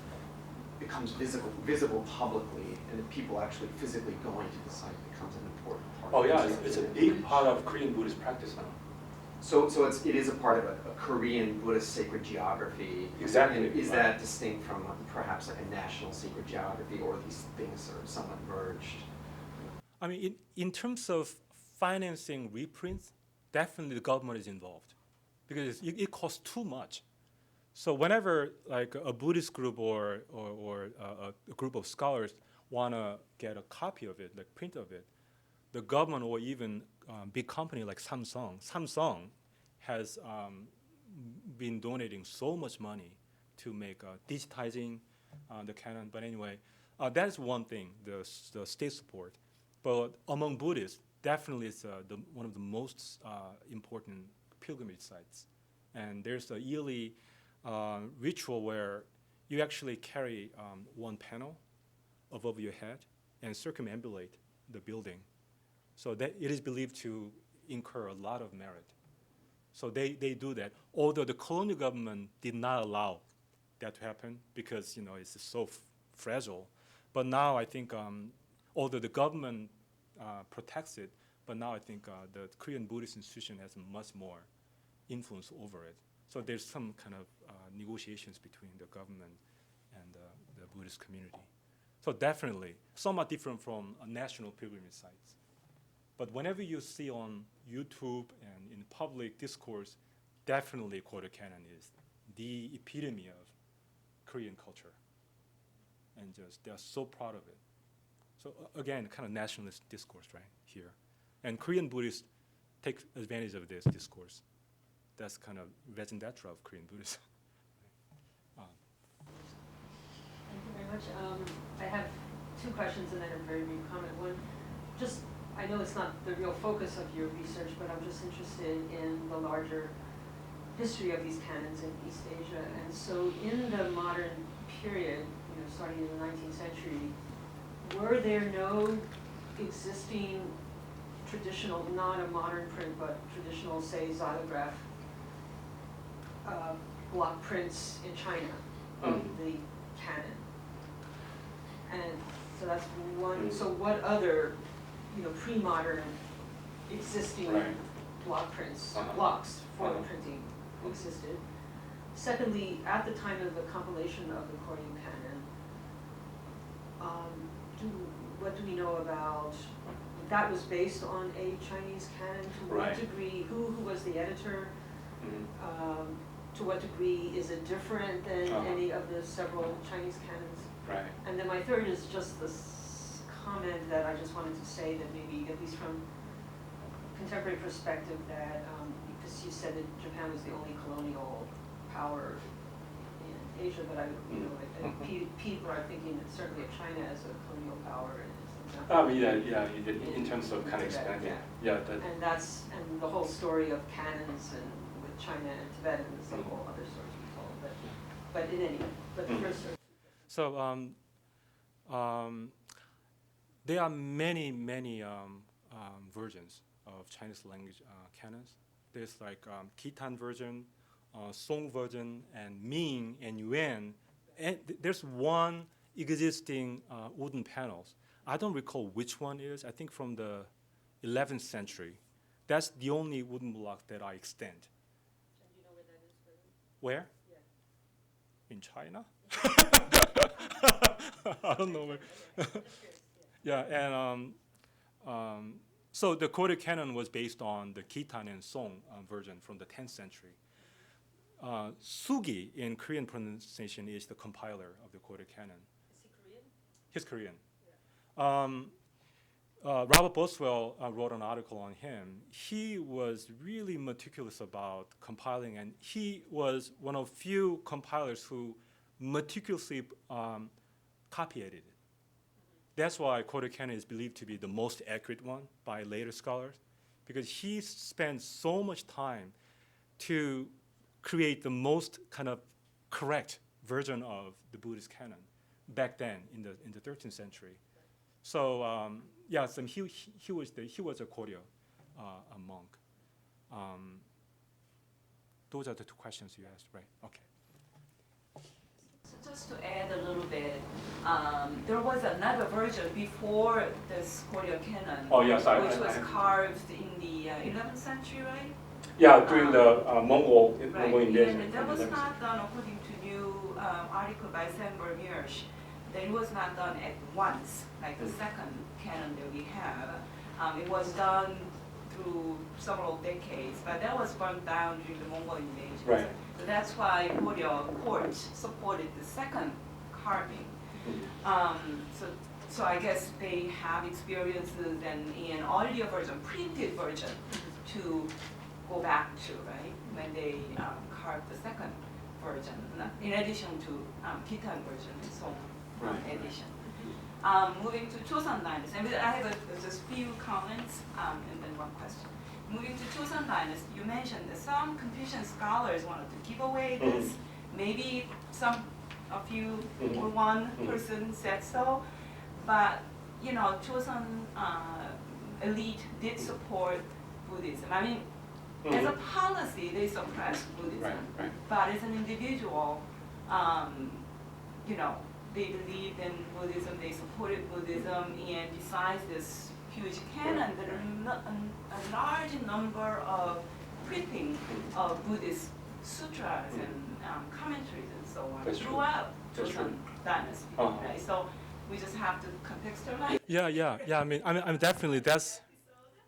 [SPEAKER 4] becomes visible publicly, and if people actually physically going to the site becomes an important part.
[SPEAKER 6] Oh
[SPEAKER 4] of
[SPEAKER 6] yeah,
[SPEAKER 4] the
[SPEAKER 6] it's a big part of Korean Buddhist practice now.
[SPEAKER 4] So it is a part of a Korean Buddhist sacred geography.
[SPEAKER 2] Exactly.
[SPEAKER 4] And is that distinct from perhaps like a national sacred geography, or these things are somewhat merged?
[SPEAKER 2] I mean, in terms of financing reprints, definitely the government is involved because it costs too much. So whenever like a Buddhist group or a group of scholars want to get a copy of it, like print of it, the government or even big company like Samsung has been donating so much money to make digitizing the canon. But anyway, that is one thing, the state support. But among Buddhists, definitely it's one of the most important pilgrimage sites. And there's a yearly ritual where you actually carry one panel above your head and circumambulate the building. So that it is believed to incur a lot of merit. So they do that. Although the colonial government did not allow that to happen because it's so fragile. But now I think, although the government protects it, but now I think the Korean Buddhist institution has much more influence over it. So there's some kind of negotiations between the government and the Buddhist community. So definitely, somewhat different from national pilgrimage sites. But whenever you see on YouTube and in public discourse, definitely Koryo Canon is the epitome of Korean culture. And just they're so proud of it. So again, kind of nationalist discourse right here. And Korean Buddhists take advantage of this discourse. That's kind of Vedantara of Korean Buddhism.
[SPEAKER 6] Thank you very much. I have two questions and then a very brief comment. One, I know it's not the real focus of your research, but I'm just interested in the larger history of these canons in East Asia. And so in the modern period, starting in the 19th century, were there no existing traditional, not a modern print, but traditional, say, xylograph block prints in China of the canon? And so that's one. So what other, pre-modern existing block prints, blocks for the printing existed? Secondly, at the time of the compilation of the Koryo Canon, what do we know about, that was based on a Chinese canon? To what degree, who was the editor? To what degree is it different than any of the several Chinese canons?
[SPEAKER 7] Right.
[SPEAKER 6] And then my third is just this comment that I just wanted to say that maybe, at least from contemporary perspective, that because you said that Japan was the only colonial power in Asia, but people are thinking that certainly of China as a colonial power.
[SPEAKER 7] In terms of kind of expanding.
[SPEAKER 6] And the whole story of canons and with China and Tibet and there's a whole other story to be told. But in any, but the first.
[SPEAKER 2] So there are many versions of Chinese language canons. There's like Khitan version, Song version, and Ming and Yuan. And there's one existing wooden panels. I don't recall which one it is. I think from the 11th century. That's the only wooden block that I extend.
[SPEAKER 6] And do you know where that is?
[SPEAKER 2] Where?
[SPEAKER 6] Yeah.
[SPEAKER 2] In China? I don't know where. Yeah, and so the Koryo Canon was based on the Khitan and Song version from the 10th century. Sugi in Korean pronunciation is the compiler of the Koryo Canon.
[SPEAKER 6] Is he Korean?
[SPEAKER 2] He's Korean.
[SPEAKER 6] Yeah.
[SPEAKER 2] Robert Boswell wrote an article on him. He was really meticulous about compiling, and he was one of few compilers who meticulously copied it. That's why Koryo Canon is believed to be the most accurate one by later scholars, because he spent so much time to create the most kind of correct version of the Buddhist canon back then in the 13th century. So so he was a Koryo a monk. Those are the two questions you asked, right? Okay.
[SPEAKER 8] So just to add a little bit, there was another version before this Koryo Canon,
[SPEAKER 7] Oh, yes,
[SPEAKER 8] which was carved in the 11th century, right?
[SPEAKER 2] Yeah, during the Mongol
[SPEAKER 8] Right,
[SPEAKER 2] invasion.
[SPEAKER 8] and that was not done according to new article by Sam Bermiersch. That it was not done at once, like the second canon that we have. It was done through several decades, but that was burned down during the Mongol invasion.
[SPEAKER 2] Right.
[SPEAKER 8] So that's why Koryo court supported the second carving. So I guess they have experiences and an earlier version, printed version, to go back to, right, when they carved the second version, in addition to Khitan version and so on, edition. Moving to Joseon Dynasty, I have just few comments and then one question. Moving to Joseon Dynasty, you mentioned that some Confucian scholars wanted to give away this. Maybe a few or one person said so, but you know, Joseon elite did support Buddhism. I mean, as a policy, they suppressed Buddhism, but as an individual, you know, they believed in Buddhism, they supported Buddhism, and besides this huge canon, there are a large number of printing of Buddhist sutras and commentaries and so on throughout Joseon Dynasty, right? So we just have to contextualize.
[SPEAKER 2] Yeah. I mean, definitely that's.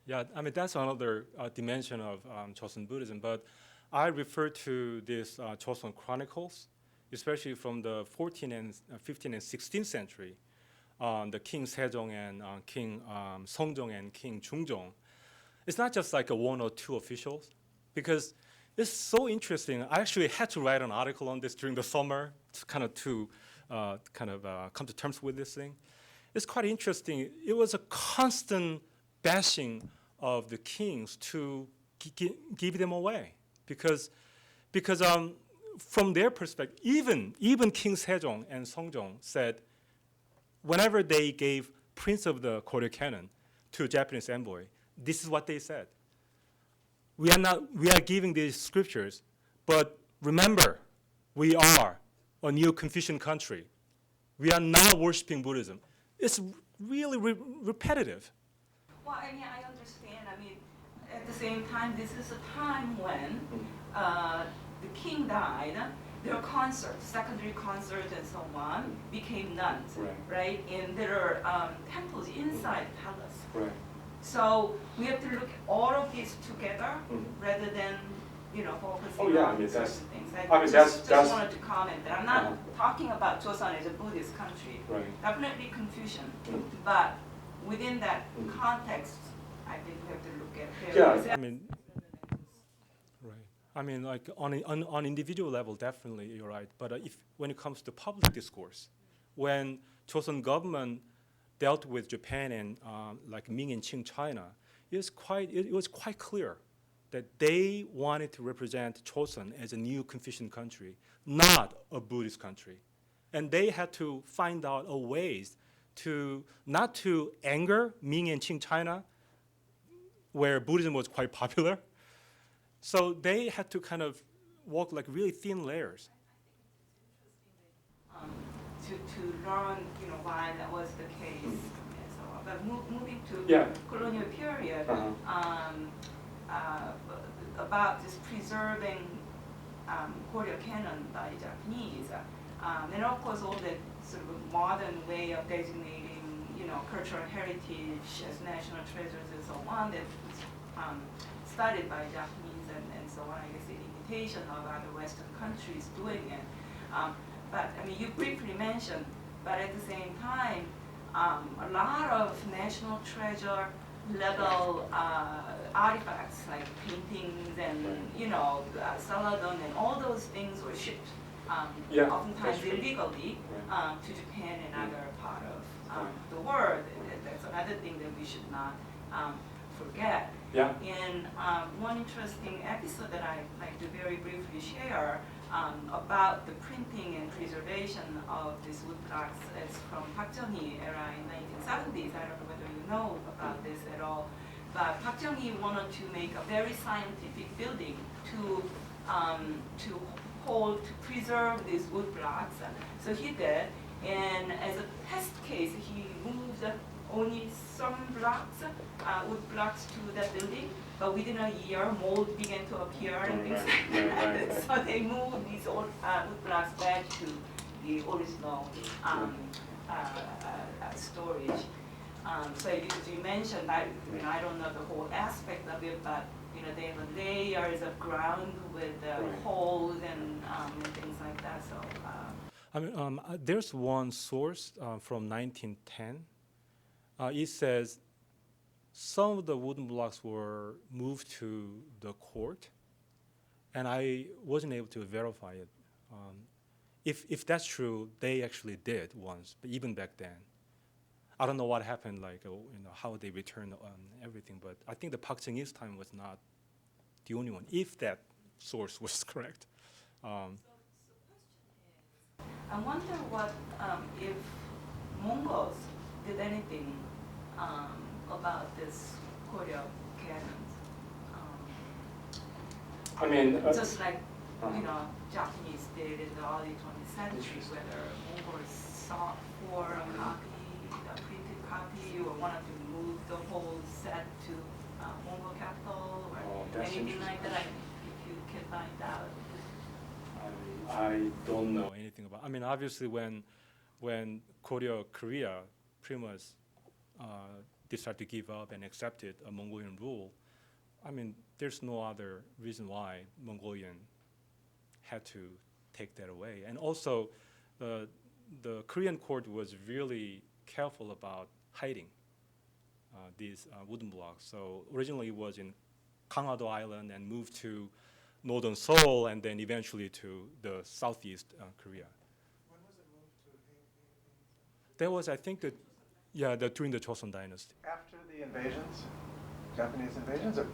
[SPEAKER 2] Yeah, I mean that's another dimension of Joseon Buddhism. But I refer to this Joseon Chronicles, especially from the 14th and 15th and 16th century, the King Sejong and King Seongjong and King Jungjong. It's not just like a one or two officials, because it's so interesting. I actually had to write an article on this during the summer to come to terms with this thing. It's quite interesting. It was a constant bashing of the kings to give them away, because from their perspective, even King Sejong and Seongjong said, whenever they gave Prince of the Koryo Canon to Japanese envoy, this is what they said: we are giving these scriptures, but remember, we are a new Confucian country. We are not worshiping Buddhism. It's really repetitive.
[SPEAKER 8] Well, I mean, I understand. I mean, at the same time, this is a time when the king died. There are concerts, secondary concerts and so on, became nuns, right? And there are temples inside the palace.
[SPEAKER 2] Right.
[SPEAKER 8] So we have to look at all of these together rather than, you know, focusing on certain things. I just wanted to comment that I'm not talking about Joseon as a Buddhist country. Definitely Confucian, but within that context, I think we have to look at various.
[SPEAKER 2] I mean, I mean, like on individual level, definitely you're right. But when it comes to public discourse, when Joseon government dealt with Japan and like Ming and Qing China, it was quite clear that they wanted to represent Joseon as a new Confucian country, not a Buddhist country, and they had to find out a ways to not to anger Ming and Qing China, where Buddhism was quite popular. So they had to kind of walk like really thin layers.
[SPEAKER 8] To learn, you know, why that was the case. And so on. But moving to colonial period, about this preserving Koryo Canon by Japanese, and of course all the sort of modern way of designating, you know, cultural heritage as national treasures and so on that was studied by Japanese and so on, I guess in imitation of other Western countries doing it. But I mean, you briefly mentioned, but at the same time, a lot of national treasure level artifacts like paintings and you know celadon and all those things were shipped oftentimes illegally to Japan and other part of the world. That's another thing that we should not forget. And one interesting episode that I'd like to very briefly share about the printing and preservation of these wood blocks is from Park Chung-hee era in 1970s. I don't know whether you know about this at all, but Park Chung-hee wanted to make a very scientific building to preserve these wood blocks. So he did, and as a test case, he moved only some blocks, wood blocks to the building, but within a year, mold began to appear and things like that. So they moved these old wood blocks back to the original storage. So as you mentioned, I don't know the whole aspect of it, but they have layers of ground with holes and things like that. So.
[SPEAKER 2] There's one source from 1910. It says some of the wooden blocks were moved to the court, and I wasn't able to verify it. If that's true, they actually did once, but even back then. I don't know what happened, how they returned everything, but I think the Park Chung-il's time was not the only one, if that source was correct.
[SPEAKER 8] I wonder what if Mongols did anything about this Koryo Canon. Just like Japanese did in the early 20th century, whether Mongols sought for a printed copy, or wanted to move the whole set to Mongol capital, or anything like that. If you can find out.
[SPEAKER 2] I don't know anything about. Obviously, when Koryo Korea pretty much decided to give up and accepted a Mongolian rule, there's no other reason why Mongolian had to take that away. And also, the Korean court was really careful about hiding these wooden blocks. So originally it was in Gangado Island and moved to northern Seoul, and then eventually to the southeast Korea.
[SPEAKER 5] When was it moved to?
[SPEAKER 2] That was, I think, during the Joseon Dynasty.
[SPEAKER 5] After the invasions, Japanese invasions, or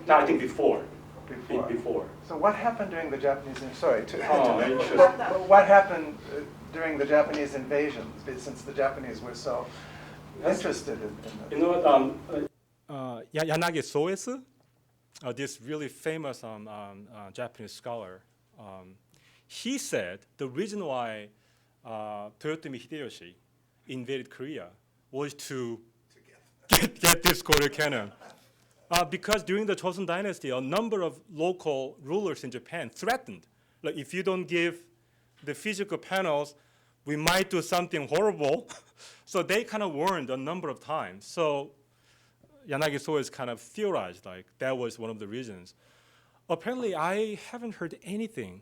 [SPEAKER 2] No, I think before.
[SPEAKER 5] before? So what happened during the Japanese?
[SPEAKER 2] Interesting.
[SPEAKER 5] What happened during the Japanese invasions? Since the Japanese were so interested in
[SPEAKER 2] You know what? Yanagi Soesu, this really famous Japanese scholar, he said the reason why Toyotomi Hideyoshi invaded Korea was to get this Koryo Canon. Because during the Joseon Dynasty, a number of local rulers in Japan threatened, like, if you don't give the physical panels, we might do something horrible. So they kind of warned a number of times. So Yanagi Soe's kind of theorized like that was one of the reasons. Apparently, I haven't heard anything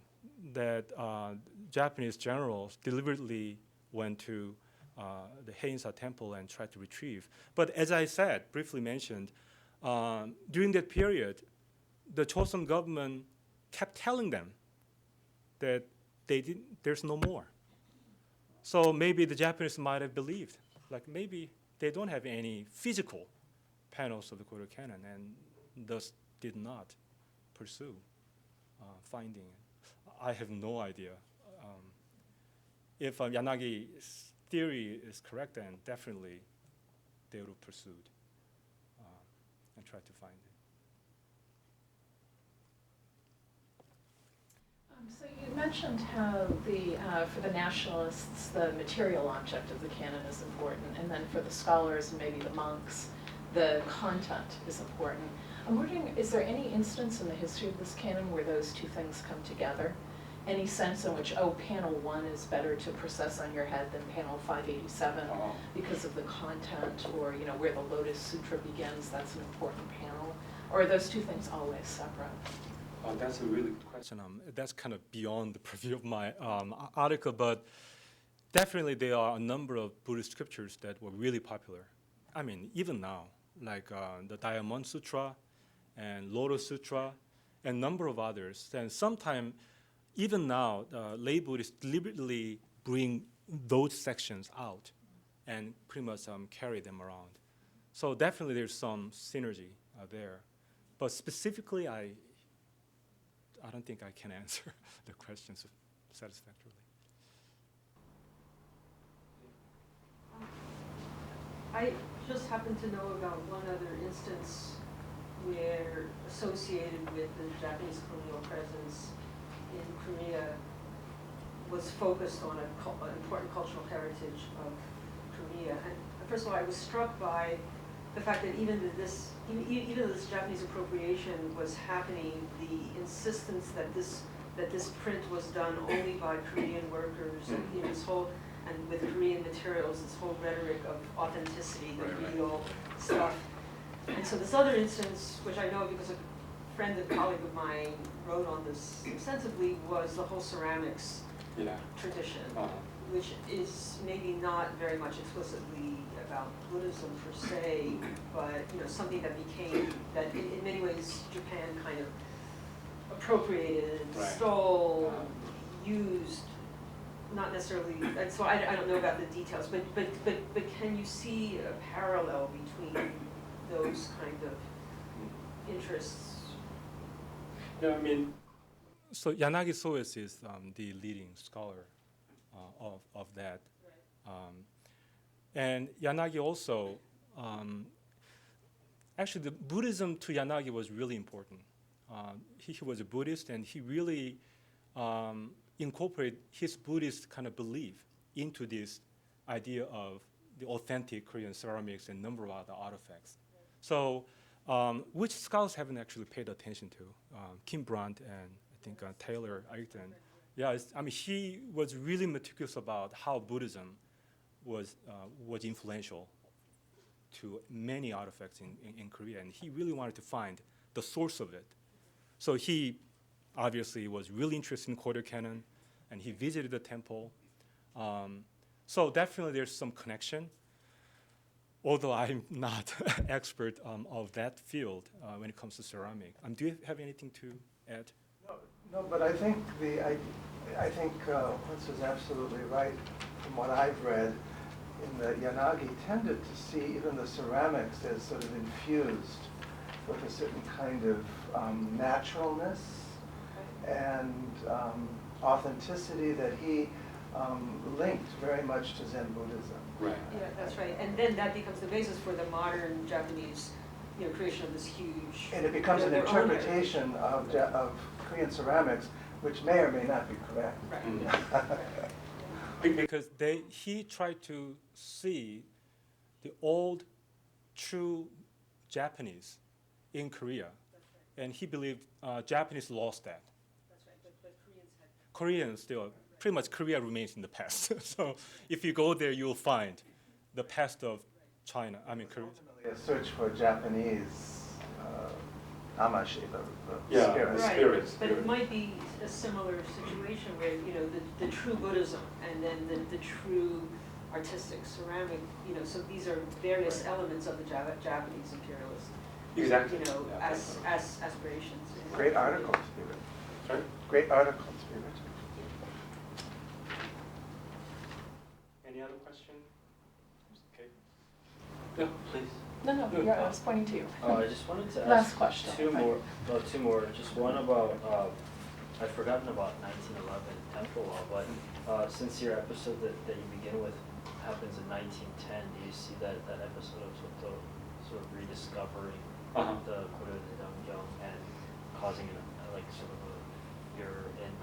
[SPEAKER 2] that Japanese generals deliberately went to the Heinsa temple and tried to retrieve. But as I said, briefly mentioned, during that period, the Joseon government kept telling them that there's no more. So maybe the Japanese might have believed, like maybe they don't have any physical panels of the Koryo Canon, and thus did not pursue finding it. I have no idea. If Yanagi's theory is correct, then definitely they would have pursued and tried to find it.
[SPEAKER 1] So you mentioned how for the nationalists, the material object of the canon is important, and then for the scholars and maybe the monks, the content is important. I'm wondering, is there any instance in the history of this canon where those two things come together? Any sense in which, panel 1 is better to process on your head than panel 587 because of the content, or where the Lotus Sutra begins, that's an important panel? Or are those two things always separate?
[SPEAKER 2] That's a really good question. That's kind of beyond the purview of my article, but definitely there are a number of Buddhist scriptures that were really popular. Even now, like the Diamond Sutra and Lotus Sutra, and a number of others. And sometimes, even now, lay Buddhists deliberately bring those sections out and pretty much carry them around. So definitely there's some synergy there. But specifically, I don't think I can answer the questions satisfactorily.
[SPEAKER 6] I just happen to know about one other instance where, associated with the Japanese colonial presence in Korea, was focused on an important cultural heritage of Korea. And first of all, I was struck by the fact that even though this Japanese appropriation was happening, the insistence that this print was done only by Korean workers, and you know, this whole, and with Korean materials, this whole rhetoric of authenticity, the real stuff. And so this other instance, which I know because a friend and colleague of mine wrote on this extensively, was the whole ceramics tradition, which is maybe not very much explicitly about Buddhism per se, but you know, something that became, that in many ways Japan kind of appropriated, stole, used, not necessarily, and so I don't know about the details, but can you see a parallel between those kind of interests?
[SPEAKER 2] Yeah, I mean, so Yanagi Soes is the leading scholar of that. And Yanagi also, actually the Buddhism to Yanagi was really important. He was a Buddhist, and he really incorporated his Buddhist kind of belief into this idea of the authentic Korean ceramics and number of other artifacts. So, which scholars haven't actually paid attention to? Kim Brandt and I think Taylor Eichton. Yeah, I mean, he was really meticulous about how Buddhism was influential to many artifacts in Korea, and he really wanted to find the source of it. So he obviously was really interested in Koryo Canon, and he visited the temple. So definitely there's some connection, although I'm not expert of that field when it comes to ceramic. Do you have anything to add?
[SPEAKER 5] No, but I think Hwansoo is absolutely right. From what I've read, in the Yanagi tended to see even the ceramics as sort of infused with a certain kind of naturalness and authenticity that he linked very much to Zen Buddhism.
[SPEAKER 6] Right. Yeah, that's right. And then that becomes the basis for the modern Japanese, you know, creation of this huge.
[SPEAKER 5] And it becomes an interpretation of Korean ceramics, which may or may not be correct.
[SPEAKER 6] Right.
[SPEAKER 2] Because he tried to see the old, true Japanese in Korea, and he believed Japanese lost that.
[SPEAKER 6] That's right, but Koreans had.
[SPEAKER 2] Koreans still, pretty much Korea remains in the past. So if you go there, you'll find the past of China, I mean Korea.
[SPEAKER 5] Ultimately a search for Japanese amashi, the
[SPEAKER 6] Right.
[SPEAKER 5] spirit.
[SPEAKER 6] But it might be a similar situation where, you know, the true Buddhism and then the true artistic ceramic, you know, so these are various elements of the Japanese imperialist,
[SPEAKER 7] Exactly.
[SPEAKER 6] you know,
[SPEAKER 7] Yeah,
[SPEAKER 6] as aspirations.
[SPEAKER 5] Great article, Spirit.
[SPEAKER 7] Sorry?
[SPEAKER 5] Great article, Spirit.
[SPEAKER 7] Any other question? Okay. Yeah, please.
[SPEAKER 9] No, yeah, I was pointing to you.
[SPEAKER 3] I just wanted to
[SPEAKER 9] Last
[SPEAKER 3] ask
[SPEAKER 9] question.
[SPEAKER 3] two more. Just one about, I've forgotten about 1911 temple law, but since your episode that you begin with happens in 1910, do you see that episode of sort of rediscovering the Koryo Taejanggyong and causing like sort of you're in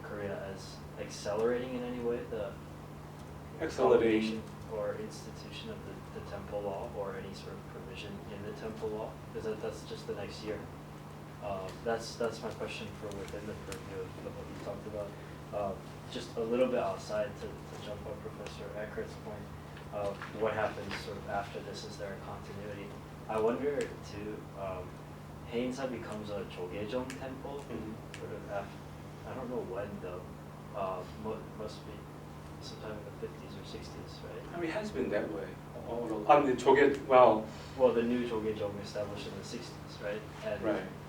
[SPEAKER 3] Korea as accelerating in any way the
[SPEAKER 7] Accelerating.
[SPEAKER 3] or institution of the temple law or any sort of provision in the temple law? Because that's just the next year. That's my question for within the purview of what you talked about. Just a little bit outside to jump on Professor Eckert's point of what happens sort of after this. Is there a continuity? I wonder too, Haeinsa becomes a Jogaejong temple, sort of after, I don't know when though, must be sometime in the 50s or 60s, right?
[SPEAKER 7] I mean, it has been that way. I mean, well,
[SPEAKER 3] the new Jogaejong established in the 60s, right?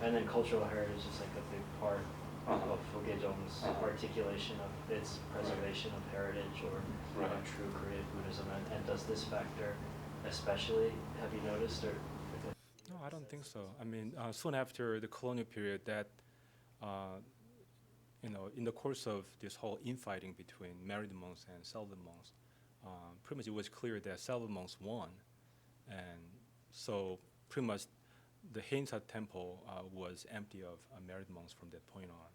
[SPEAKER 3] And then cultural heritage is like a big part of Jogaejong's articulation of its preservation of heritage or true Korean Buddhism. And does this factor especially, have you noticed? Or
[SPEAKER 2] No, I don't think so. I mean, soon after the colonial period, that in the course of this whole infighting between married monks and celibate monks, pretty much it was clear that celibate monks won, and so pretty much the Haeinsa temple was empty of married monks from that point on.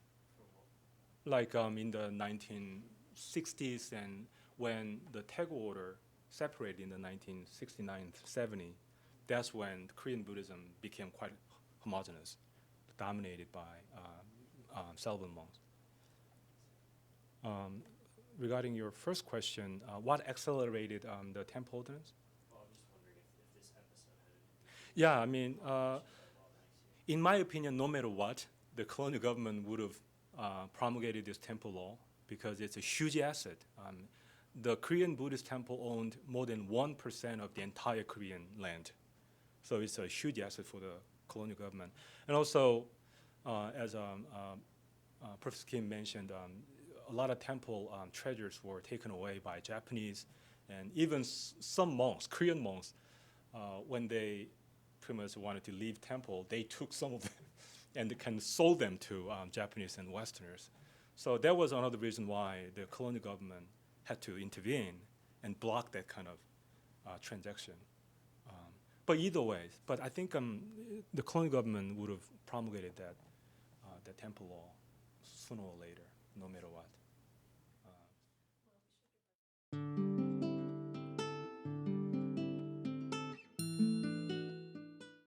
[SPEAKER 2] Like in the 1960s, and when the Taegu order separated in the 1969-70, that's when Korean Buddhism became quite homogeneous, dominated by celibate monks. Regarding your first question, what accelerated the temple ordinance?
[SPEAKER 3] Well, I'm just wondering if this episode had
[SPEAKER 2] Yeah, I mean, in my opinion, no matter what, the colonial government would have promulgated this temple law because it's a huge asset. The Korean Buddhist temple owned more than 1% of the entire Korean land. So it's a huge asset for the colonial government. And also, as Professor Kim mentioned, a lot of temple treasures were taken away by Japanese, and even some monks, Korean monks, when they pretty much wanted to leave temple, they took some of them and kind of sold them to Japanese and Westerners. So that was another reason why the colonial government had to intervene and block that kind of transaction. But either way, but I think the colonial government would have promulgated that temple law sooner or later, no matter what.